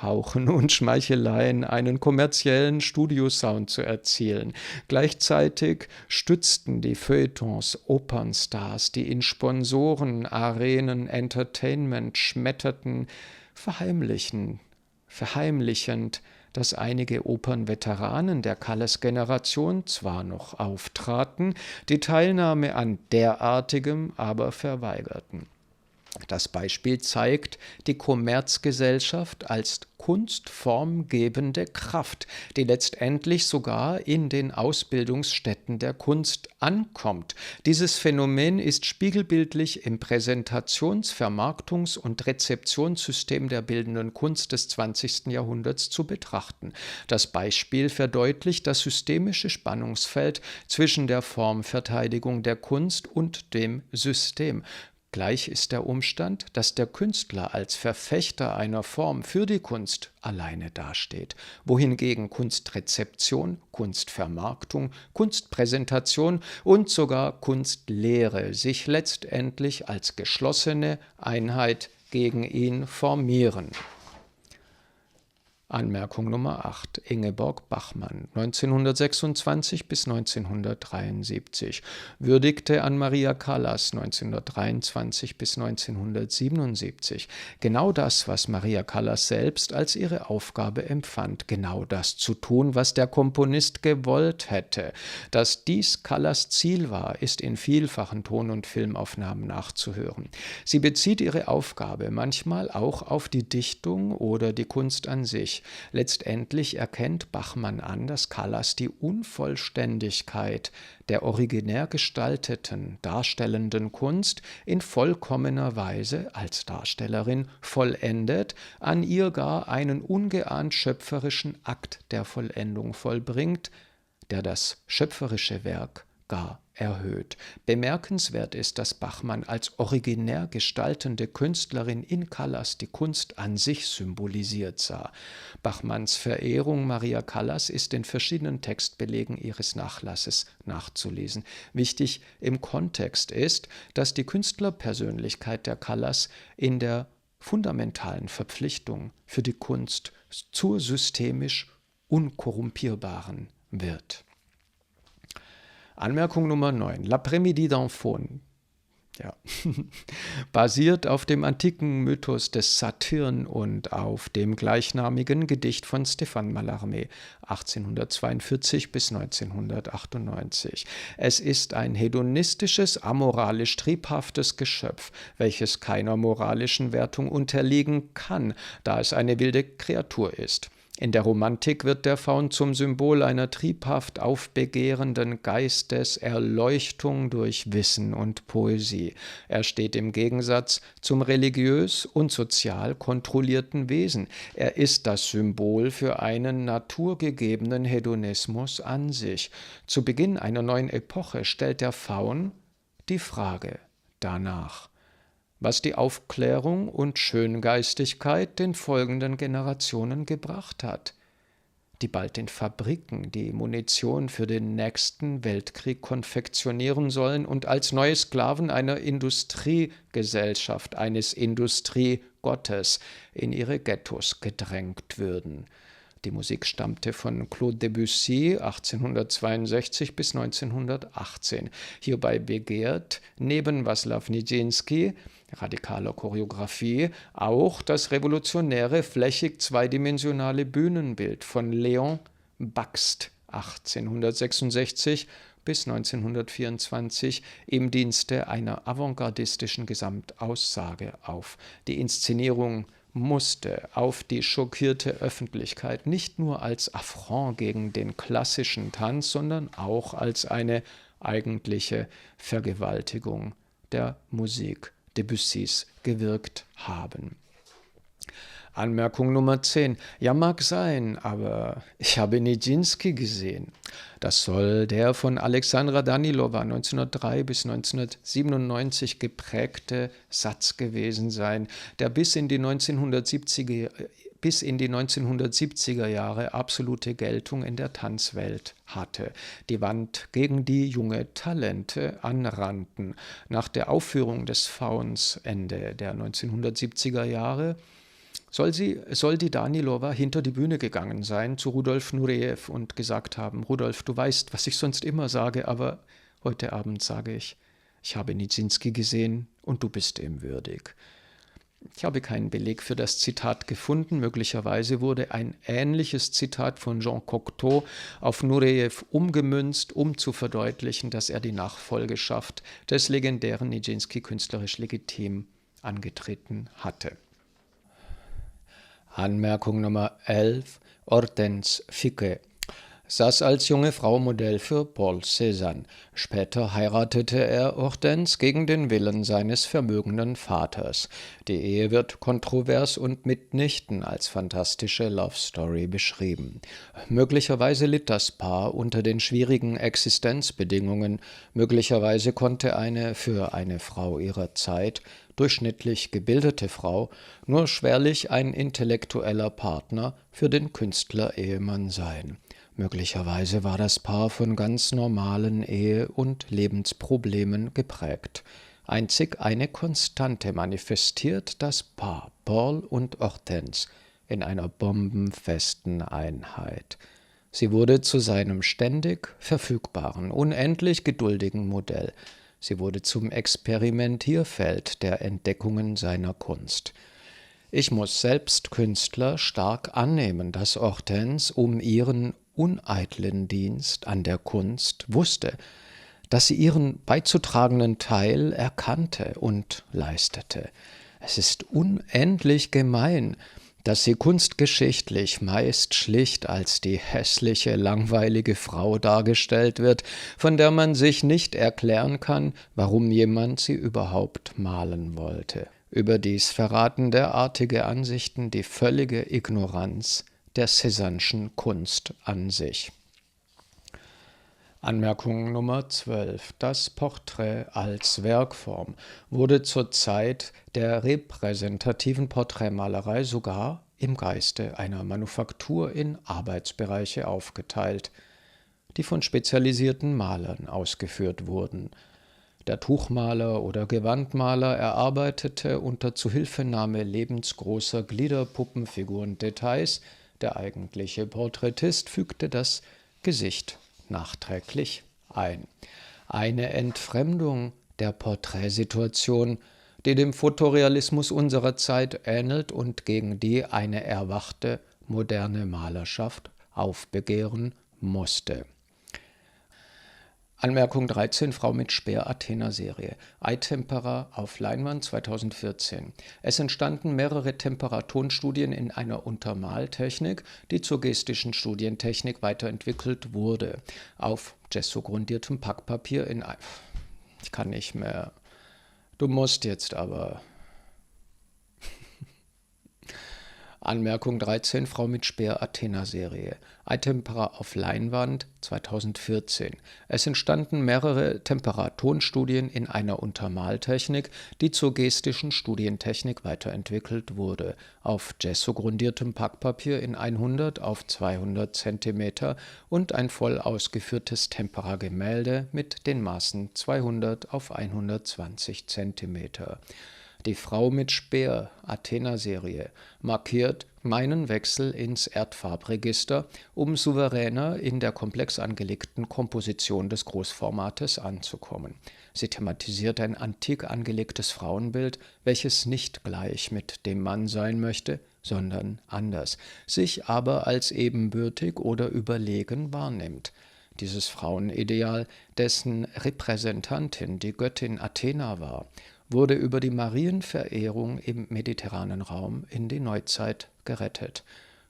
Hauchen und Schmeicheleien einen kommerziellen Studiosound zu erzielen. Gleichzeitig stützten die Feuilletons Opernstars, die in Sponsoren, Arenen, Entertainment schmetterten, verheimlichend, dass einige Opernveteranen der Callas-Generation zwar noch auftraten, die Teilnahme an derartigem aber verweigerten. Das Beispiel zeigt die Kommerzgesellschaft als kunstformgebende Kraft, die letztendlich sogar in den Ausbildungsstätten der Kunst ankommt. Dieses Phänomen ist spiegelbildlich im Präsentations-, Vermarktungs- und Rezeptionssystem der bildenden Kunst des 20. Jahrhunderts zu betrachten. Das Beispiel verdeutlicht das systemische Spannungsfeld zwischen der Formverteidigung der Kunst und dem System. Gleich ist der Umstand, dass der Künstler als Verfechter einer Form für die Kunst alleine dasteht, wohingegen Kunstrezeption, Kunstvermarktung, Kunstpräsentation und sogar Kunstlehre sich letztendlich als geschlossene Einheit gegen ihn formieren. Anmerkung Nummer 8. Ingeborg Bachmann, 1926 bis 1973, würdigte an Maria Callas 1923 bis 1977 genau das, was Maria Callas selbst als ihre Aufgabe empfand, genau das zu tun, was der Komponist gewollt hätte. Dass dies Callas Ziel war, ist in vielfachen Ton- und Filmaufnahmen nachzuhören. Sie bezieht ihre Aufgabe manchmal auch auf die Dichtung oder die Kunst an sich. Letztendlich erkennt Bachmann an, dass Callas die Unvollständigkeit der originär gestalteten, darstellenden Kunst in vollkommener Weise als Darstellerin vollendet, an ihr gar einen ungeahnt schöpferischen Akt der Vollendung vollbringt, der das schöpferische Werk gar erhöht. Bemerkenswert ist, dass Bachmann als originär gestaltende Künstlerin in Callas die Kunst an sich symbolisiert sah. Bachmanns Verehrung Maria Callas ist in verschiedenen Textbelegen ihres Nachlasses nachzulesen. Wichtig im Kontext ist, dass die Künstlerpersönlichkeit der Callas in der fundamentalen Verpflichtung für die Kunst zur systemisch Unkorrumpierbaren wird. Anmerkung Nummer 9. L'après-midi d'Enfone, ja, basiert auf dem antiken Mythos des Saturn und auf dem gleichnamigen Gedicht von Stéphane Mallarmé, 1842 bis 1998. Es ist ein hedonistisches, amoralisch triebhaftes Geschöpf, welches keiner moralischen Wertung unterliegen kann, da es eine wilde Kreatur ist. In der Romantik wird der Faun zum Symbol einer triebhaft aufbegehrenden Geisteserleuchtung durch Wissen und Poesie. Er steht im Gegensatz zum religiös und sozial kontrollierten Wesen. Er ist das Symbol für einen naturgegebenen Hedonismus an sich. Zu Beginn einer neuen Epoche stellt der Faun die Frage danach, was die Aufklärung und Schöngeistigkeit den folgenden Generationen gebracht hat, die bald in Fabriken die Munition für den nächsten Weltkrieg konfektionieren sollen und als neue Sklaven einer Industriegesellschaft, eines Industriegottes in ihre Ghettos gedrängt würden. Die Musik stammte von Claude Debussy 1862 bis 1918. Hierbei begehrt neben Waslaw Nijinsky, radikaler Choreografie, auch das revolutionäre flächig zweidimensionale Bühnenbild von Léon Bakst 1866 bis 1924 im Dienste einer avantgardistischen Gesamtaussage auf. Die Inszenierung musste auf die schockierte Öffentlichkeit nicht nur als Affront gegen den klassischen Tanz, sondern auch als eine eigentliche Vergewaltigung der Musik Debussys gewirkt haben. Anmerkung Nummer 10. Ja, mag sein, aber ich habe Nijinsky gesehen. Das soll der von Alexandra Danilova 1903 bis 1997 geprägte Satz gewesen sein, der bis in die 1970er Jahre absolute Geltung in der Tanzwelt hatte. Die Wand gegen die junge Talente anrannten. Nach der Aufführung des Fauns Ende der 1970er Jahre soll die Danilova hinter die Bühne gegangen sein zu Rudolf Nureyev und gesagt haben: Rudolf, du weißt, was ich sonst immer sage, aber heute Abend sage ich habe Nijinsky gesehen und du bist ihm würdig. Ich habe keinen Beleg für das Zitat gefunden. Möglicherweise wurde ein ähnliches Zitat von Jean Cocteau auf Nureyev umgemünzt, um zu verdeutlichen, dass er die Nachfolgeschaft des legendären Nijinsky künstlerisch legitim angetreten hatte. Anmerkung Nummer 11. Hortense Ficke, saß als junge Frau Modell für Paul Cézanne. Später heiratete er Hortense gegen den Willen seines vermögenden Vaters. Die Ehe wird kontrovers und mitnichten als fantastische Love Story beschrieben. Möglicherweise litt das Paar unter den schwierigen Existenzbedingungen. Möglicherweise konnte eine für eine Frau ihrer Zeit durchschnittlich gebildete Frau nur schwerlich ein intellektueller Partner für den Künstler-Ehemann sein. Möglicherweise war das Paar von ganz normalen Ehe- und Lebensproblemen geprägt. Einzig eine Konstante manifestiert das Paar, Paul und Hortense, in einer bombenfesten Einheit. Sie wurde zu seinem ständig verfügbaren, unendlich geduldigen Modell. Sie wurde zum Experimentierfeld der Entdeckungen seiner Kunst. Ich muss selbst Künstler stark annehmen, dass Hortense um ihren uneitlen Dienst an der Kunst wusste, dass sie ihren beizutragenden Teil erkannte und leistete. Es ist unendlich gemein, dass sie kunstgeschichtlich meist schlicht als die hässliche, langweilige Frau dargestellt wird, von der man sich nicht erklären kann, warum jemand sie überhaupt malen wollte. Überdies verraten derartige Ansichten die völlige Ignoranz der Cézanne'schen Kunst an sich. Anmerkung Nummer 12. Das Porträt als Werkform wurde zur Zeit der repräsentativen Porträtmalerei sogar im Geiste einer Manufaktur in Arbeitsbereiche aufgeteilt, die von spezialisierten Malern ausgeführt wurden. Der Tuchmaler oder Gewandmaler erarbeitete unter Zuhilfenahme lebensgroßer Gliederpuppenfiguren Details, der eigentliche Porträtist fügte das Gesicht nachträglich ein. Eine Entfremdung der Porträtsituation, die dem Fotorealismus unserer Zeit ähnelt und gegen die eine erwachte moderne Malerschaft aufbegehren musste. Anmerkung 13, Frau mit Speer, Athena-Serie. iTempera auf Leinwand 2014. Es entstanden mehrere Temperatonstudien in einer Untermaltechnik, die zur gestischen Studientechnik weiterentwickelt wurde. Auf gesso-grundiertem Packpapier in... Ich kann nicht mehr. Du musst jetzt aber... Anmerkung 13, Frau mit Speer, Athena-Serie. iTempera auf Leinwand 2014. Es entstanden mehrere Temperatonstudien in einer Untermaltechnik, die zur gestischen Studientechnik weiterentwickelt wurde. Auf gesso-grundiertem Packpapier in 100 auf 200 cm und ein voll ausgeführtes Tempera-Gemälde mit den Maßen 200 auf 120 cm. Die Frau mit Speer, Athena-Serie, markiert meinen Wechsel ins Erdfarbregister, um souveräner in der komplex angelegten Komposition des Großformates anzukommen. Sie thematisiert ein antik angelegtes Frauenbild, welches nicht gleich mit dem Mann sein möchte, sondern anders, sich aber als ebenbürtig oder überlegen wahrnimmt. Dieses Frauenideal, dessen Repräsentantin die Göttin Athena war, wurde über die Marienverehrung im mediterranen Raum in die Neuzeit gerettet,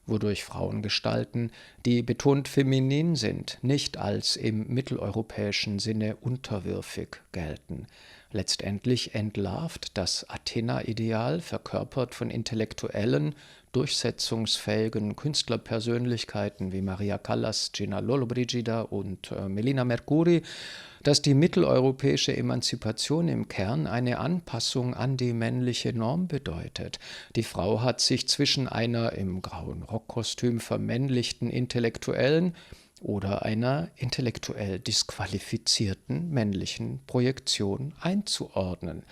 wodurch Frauengestalten, die betont feminin sind, nicht als im mitteleuropäischen Sinne unterwürfig gelten. Letztendlich entlarvt das Athena-Ideal, verkörpert von intellektuellen, durchsetzungsfähigen Künstlerpersönlichkeiten wie Maria Callas, Gina Lollobrigida und Melina Mercouri, dass die mitteleuropäische Emanzipation im Kern eine Anpassung an die männliche Norm bedeutet. Die Frau hat sich zwischen einer im grauen Rockkostüm vermännlichten Intellektuellen oder einer intellektuell disqualifizierten männlichen Projektion einzuordnen.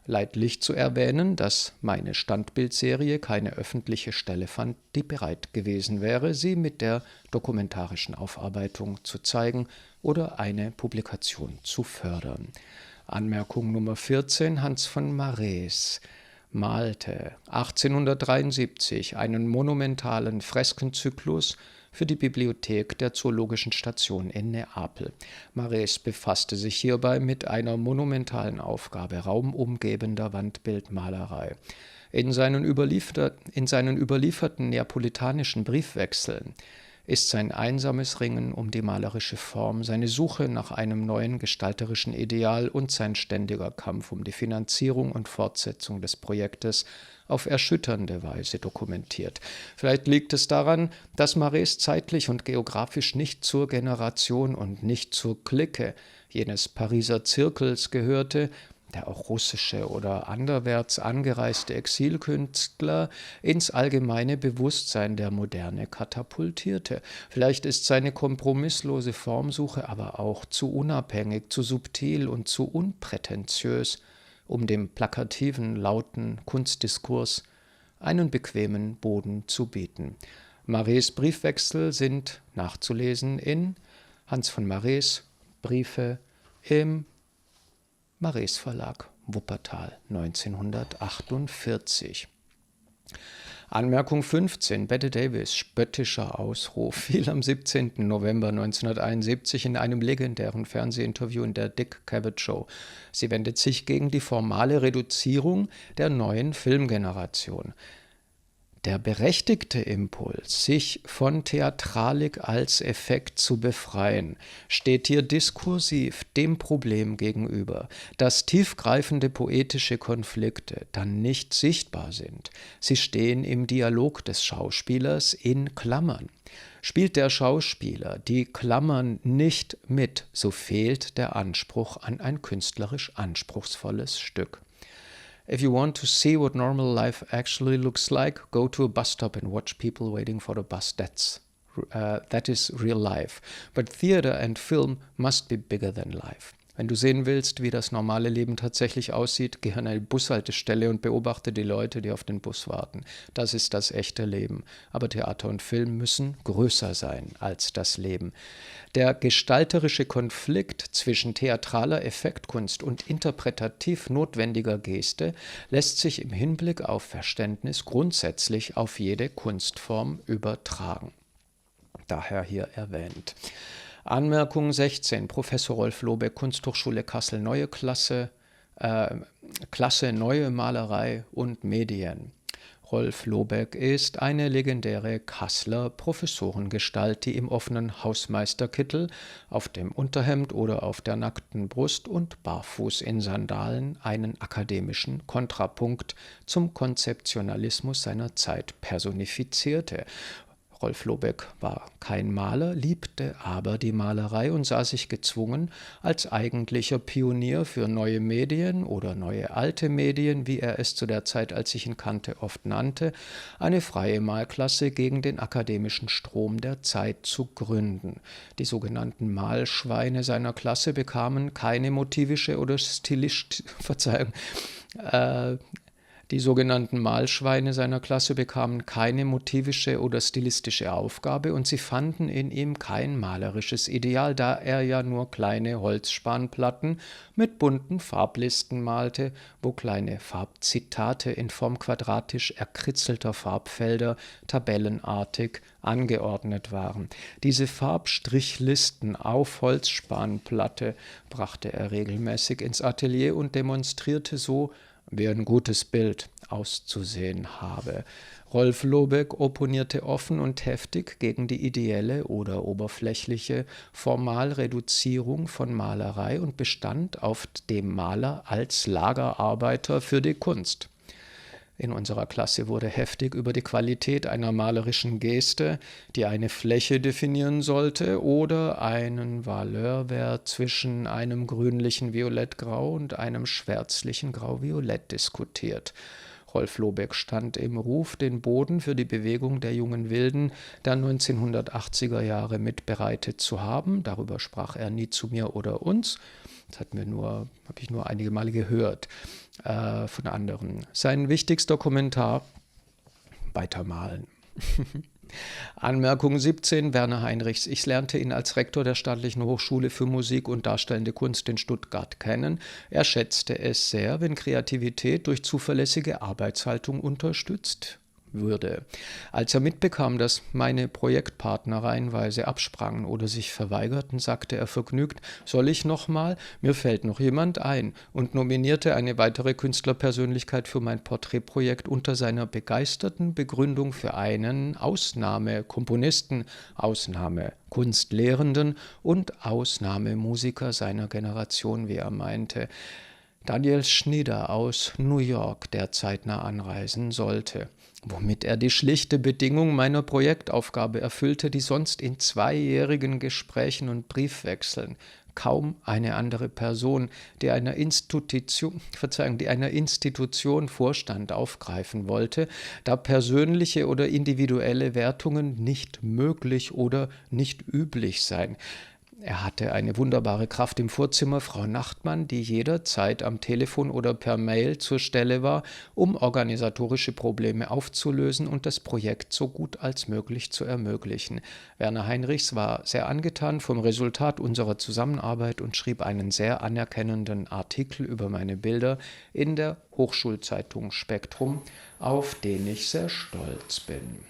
Leidlich zu erwähnen, dass meine Standbildserie keine öffentliche Stelle fand, die bereit gewesen wäre, sie mit der dokumentarischen Aufarbeitung zu zeigen oder eine Publikation zu fördern. Anmerkung Nummer 14, Hans von Marais malte 1873 einen monumentalen Freskenzyklus für die Bibliothek der Zoologischen Station in Neapel. Marais befasste sich hierbei mit einer monumentalen Aufgabe raumumgebender Wandbildmalerei. In seinen überlieferten neapolitanischen Briefwechseln, ist sein einsames Ringen um die malerische Form, seine Suche nach einem neuen gestalterischen Ideal und sein ständiger Kampf um die Finanzierung und Fortsetzung des Projektes auf erschütternde Weise dokumentiert. Vielleicht liegt es daran, dass Marais zeitlich und geografisch nicht zur Generation und nicht zur Clique jenes Pariser Zirkels gehörte, der auch russische oder anderwärts angereiste Exilkünstler ins allgemeine Bewusstsein der Moderne katapultierte. Vielleicht ist seine kompromisslose Formsuche aber auch zu unabhängig, zu subtil und zu unprätentiös, um dem plakativen, lauten Kunstdiskurs einen bequemen Boden zu bieten. Marais Briefwechsel sind nachzulesen in Hans von Marais Briefe im Marais Verlag, Wuppertal, 1948. Anmerkung 15. Bette Davis, spöttischer Ausruf, fiel am 17. November 1971 in einem legendären Fernsehinterview in der Dick Cavett Show. Sie wendet sich gegen die formale Reduzierung der neuen Filmgeneration. Der berechtigte Impuls, sich von Theatralik als Effekt zu befreien, steht hier diskursiv dem Problem gegenüber, dass tiefgreifende poetische Konflikte dann nicht sichtbar sind. Sie stehen im Dialog des Schauspielers in Klammern. Spielt der Schauspieler die Klammern nicht mit, so fehlt der Anspruch an ein künstlerisch anspruchsvolles Stück. If you want to see what normal life actually looks like, go to a bus stop and watch people waiting for the bus. That is real life. But theater and film must be bigger than life. Wenn du sehen willst, wie das normale Leben tatsächlich aussieht, geh an eine Bushaltestelle und beobachte die Leute, die auf den Bus warten. Das ist das echte Leben. Aber Theater und Film müssen größer sein als das Leben. Der gestalterische Konflikt zwischen theatraler Effektkunst und interpretativ notwendiger Geste lässt sich im Hinblick auf Verständnis grundsätzlich auf jede Kunstform übertragen. Daher hier erwähnt. Anmerkung 16. Professor Rolf Lobeck, Kunsthochschule Kassel, neue Klasse Neue Malerei und Medien. Rolf Lobeck ist eine legendäre Kasseler Professorengestalt, die im offenen Hausmeisterkittel, auf dem Unterhemd oder auf der nackten Brust und barfuß in Sandalen einen akademischen Kontrapunkt zum Konzeptionalismus seiner Zeit personifizierte. Rolf Lobeck war kein Maler, liebte aber die Malerei und sah sich gezwungen, als eigentlicher Pionier für neue Medien oder neue alte Medien, wie er es zu der Zeit, als ich ihn kannte, oft nannte, eine freie Malklasse gegen den akademischen Strom der Zeit zu gründen. Die sogenannten Malschweine seiner Klasse bekamen keine motivische oder Die sogenannten Malschweine seiner Klasse bekamen keine motivische oder stilistische Aufgabe und sie fanden in ihm kein malerisches Ideal, da er ja nur kleine Holzspanplatten mit bunten Farblisten malte, wo kleine Farbzitate in Form quadratisch erkritzelter Farbfelder tabellenartig angeordnet waren. Diese Farbstrichlisten auf Holzspanplatte brachte er regelmäßig ins Atelier und demonstrierte so, wie ein gutes Bild auszusehen habe. Rolf Lobeck opponierte offen und heftig gegen die ideelle oder oberflächliche Formalreduzierung von Malerei und bestand auf dem Maler als Lagerarbeiter für die Kunst. In unserer Klasse wurde heftig über die Qualität einer malerischen Geste, die eine Fläche definieren sollte, oder einen Valeurwert zwischen einem grünlichen Violettgrau und einem schwärzlichen Grau-Violett diskutiert. Rolf Lobeck stand im Ruf, den Boden für die Bewegung der jungen Wilden der 1980er Jahre mitbereitet zu haben. Darüber sprach er nie zu mir oder uns. Das habe ich nur einige Male gehört von anderen. Sein wichtigster Kommentar: weitermalen. Anmerkung 17. Werner Heinrichs. Ich lernte ihn als Rektor der Staatlichen Hochschule für Musik und Darstellende Kunst in Stuttgart kennen. Er schätzte es sehr, wenn Kreativität durch zuverlässige Arbeitshaltung unterstützt würde. Als er mitbekam, dass meine Projektpartner reihenweise absprangen oder sich verweigerten, sagte er vergnügt: „Soll ich nochmal? Mir fällt noch jemand ein“, und nominierte eine weitere Künstlerpersönlichkeit für mein Porträtprojekt unter seiner begeisterten Begründung für einen Ausnahmekomponisten, Ausnahmekunstlehrer und Ausnahmemusiker seiner Generation, wie er meinte, Daniel Schnider aus New York, der zeitnah anreisen sollte, womit er die schlichte Bedingung meiner Projektaufgabe erfüllte, die sonst in zweijährigen Gesprächen und Briefwechseln kaum eine andere Person, die einer Institution Vorstand aufgreifen wollte, da persönliche oder individuelle Wertungen nicht möglich oder nicht üblich seien. Er hatte eine wunderbare Kraft im Vorzimmer, Frau Nachtmann, die jederzeit am Telefon oder per Mail zur Stelle war, um organisatorische Probleme aufzulösen und das Projekt so gut als möglich zu ermöglichen. Werner Heinrichs war sehr angetan vom Resultat unserer Zusammenarbeit und schrieb einen sehr anerkennenden Artikel über meine Bilder in der Hochschulzeitung Spektrum, auf den ich sehr stolz bin.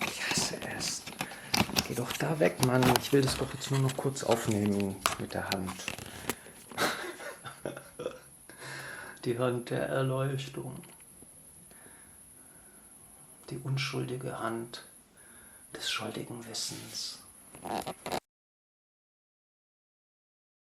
Ich hasse es. Geh doch da weg, Mann. Ich will das doch jetzt nur noch kurz aufnehmen mit der Hand. Die Hand der Erleuchtung. Die unschuldige Hand des schuldigen Wissens.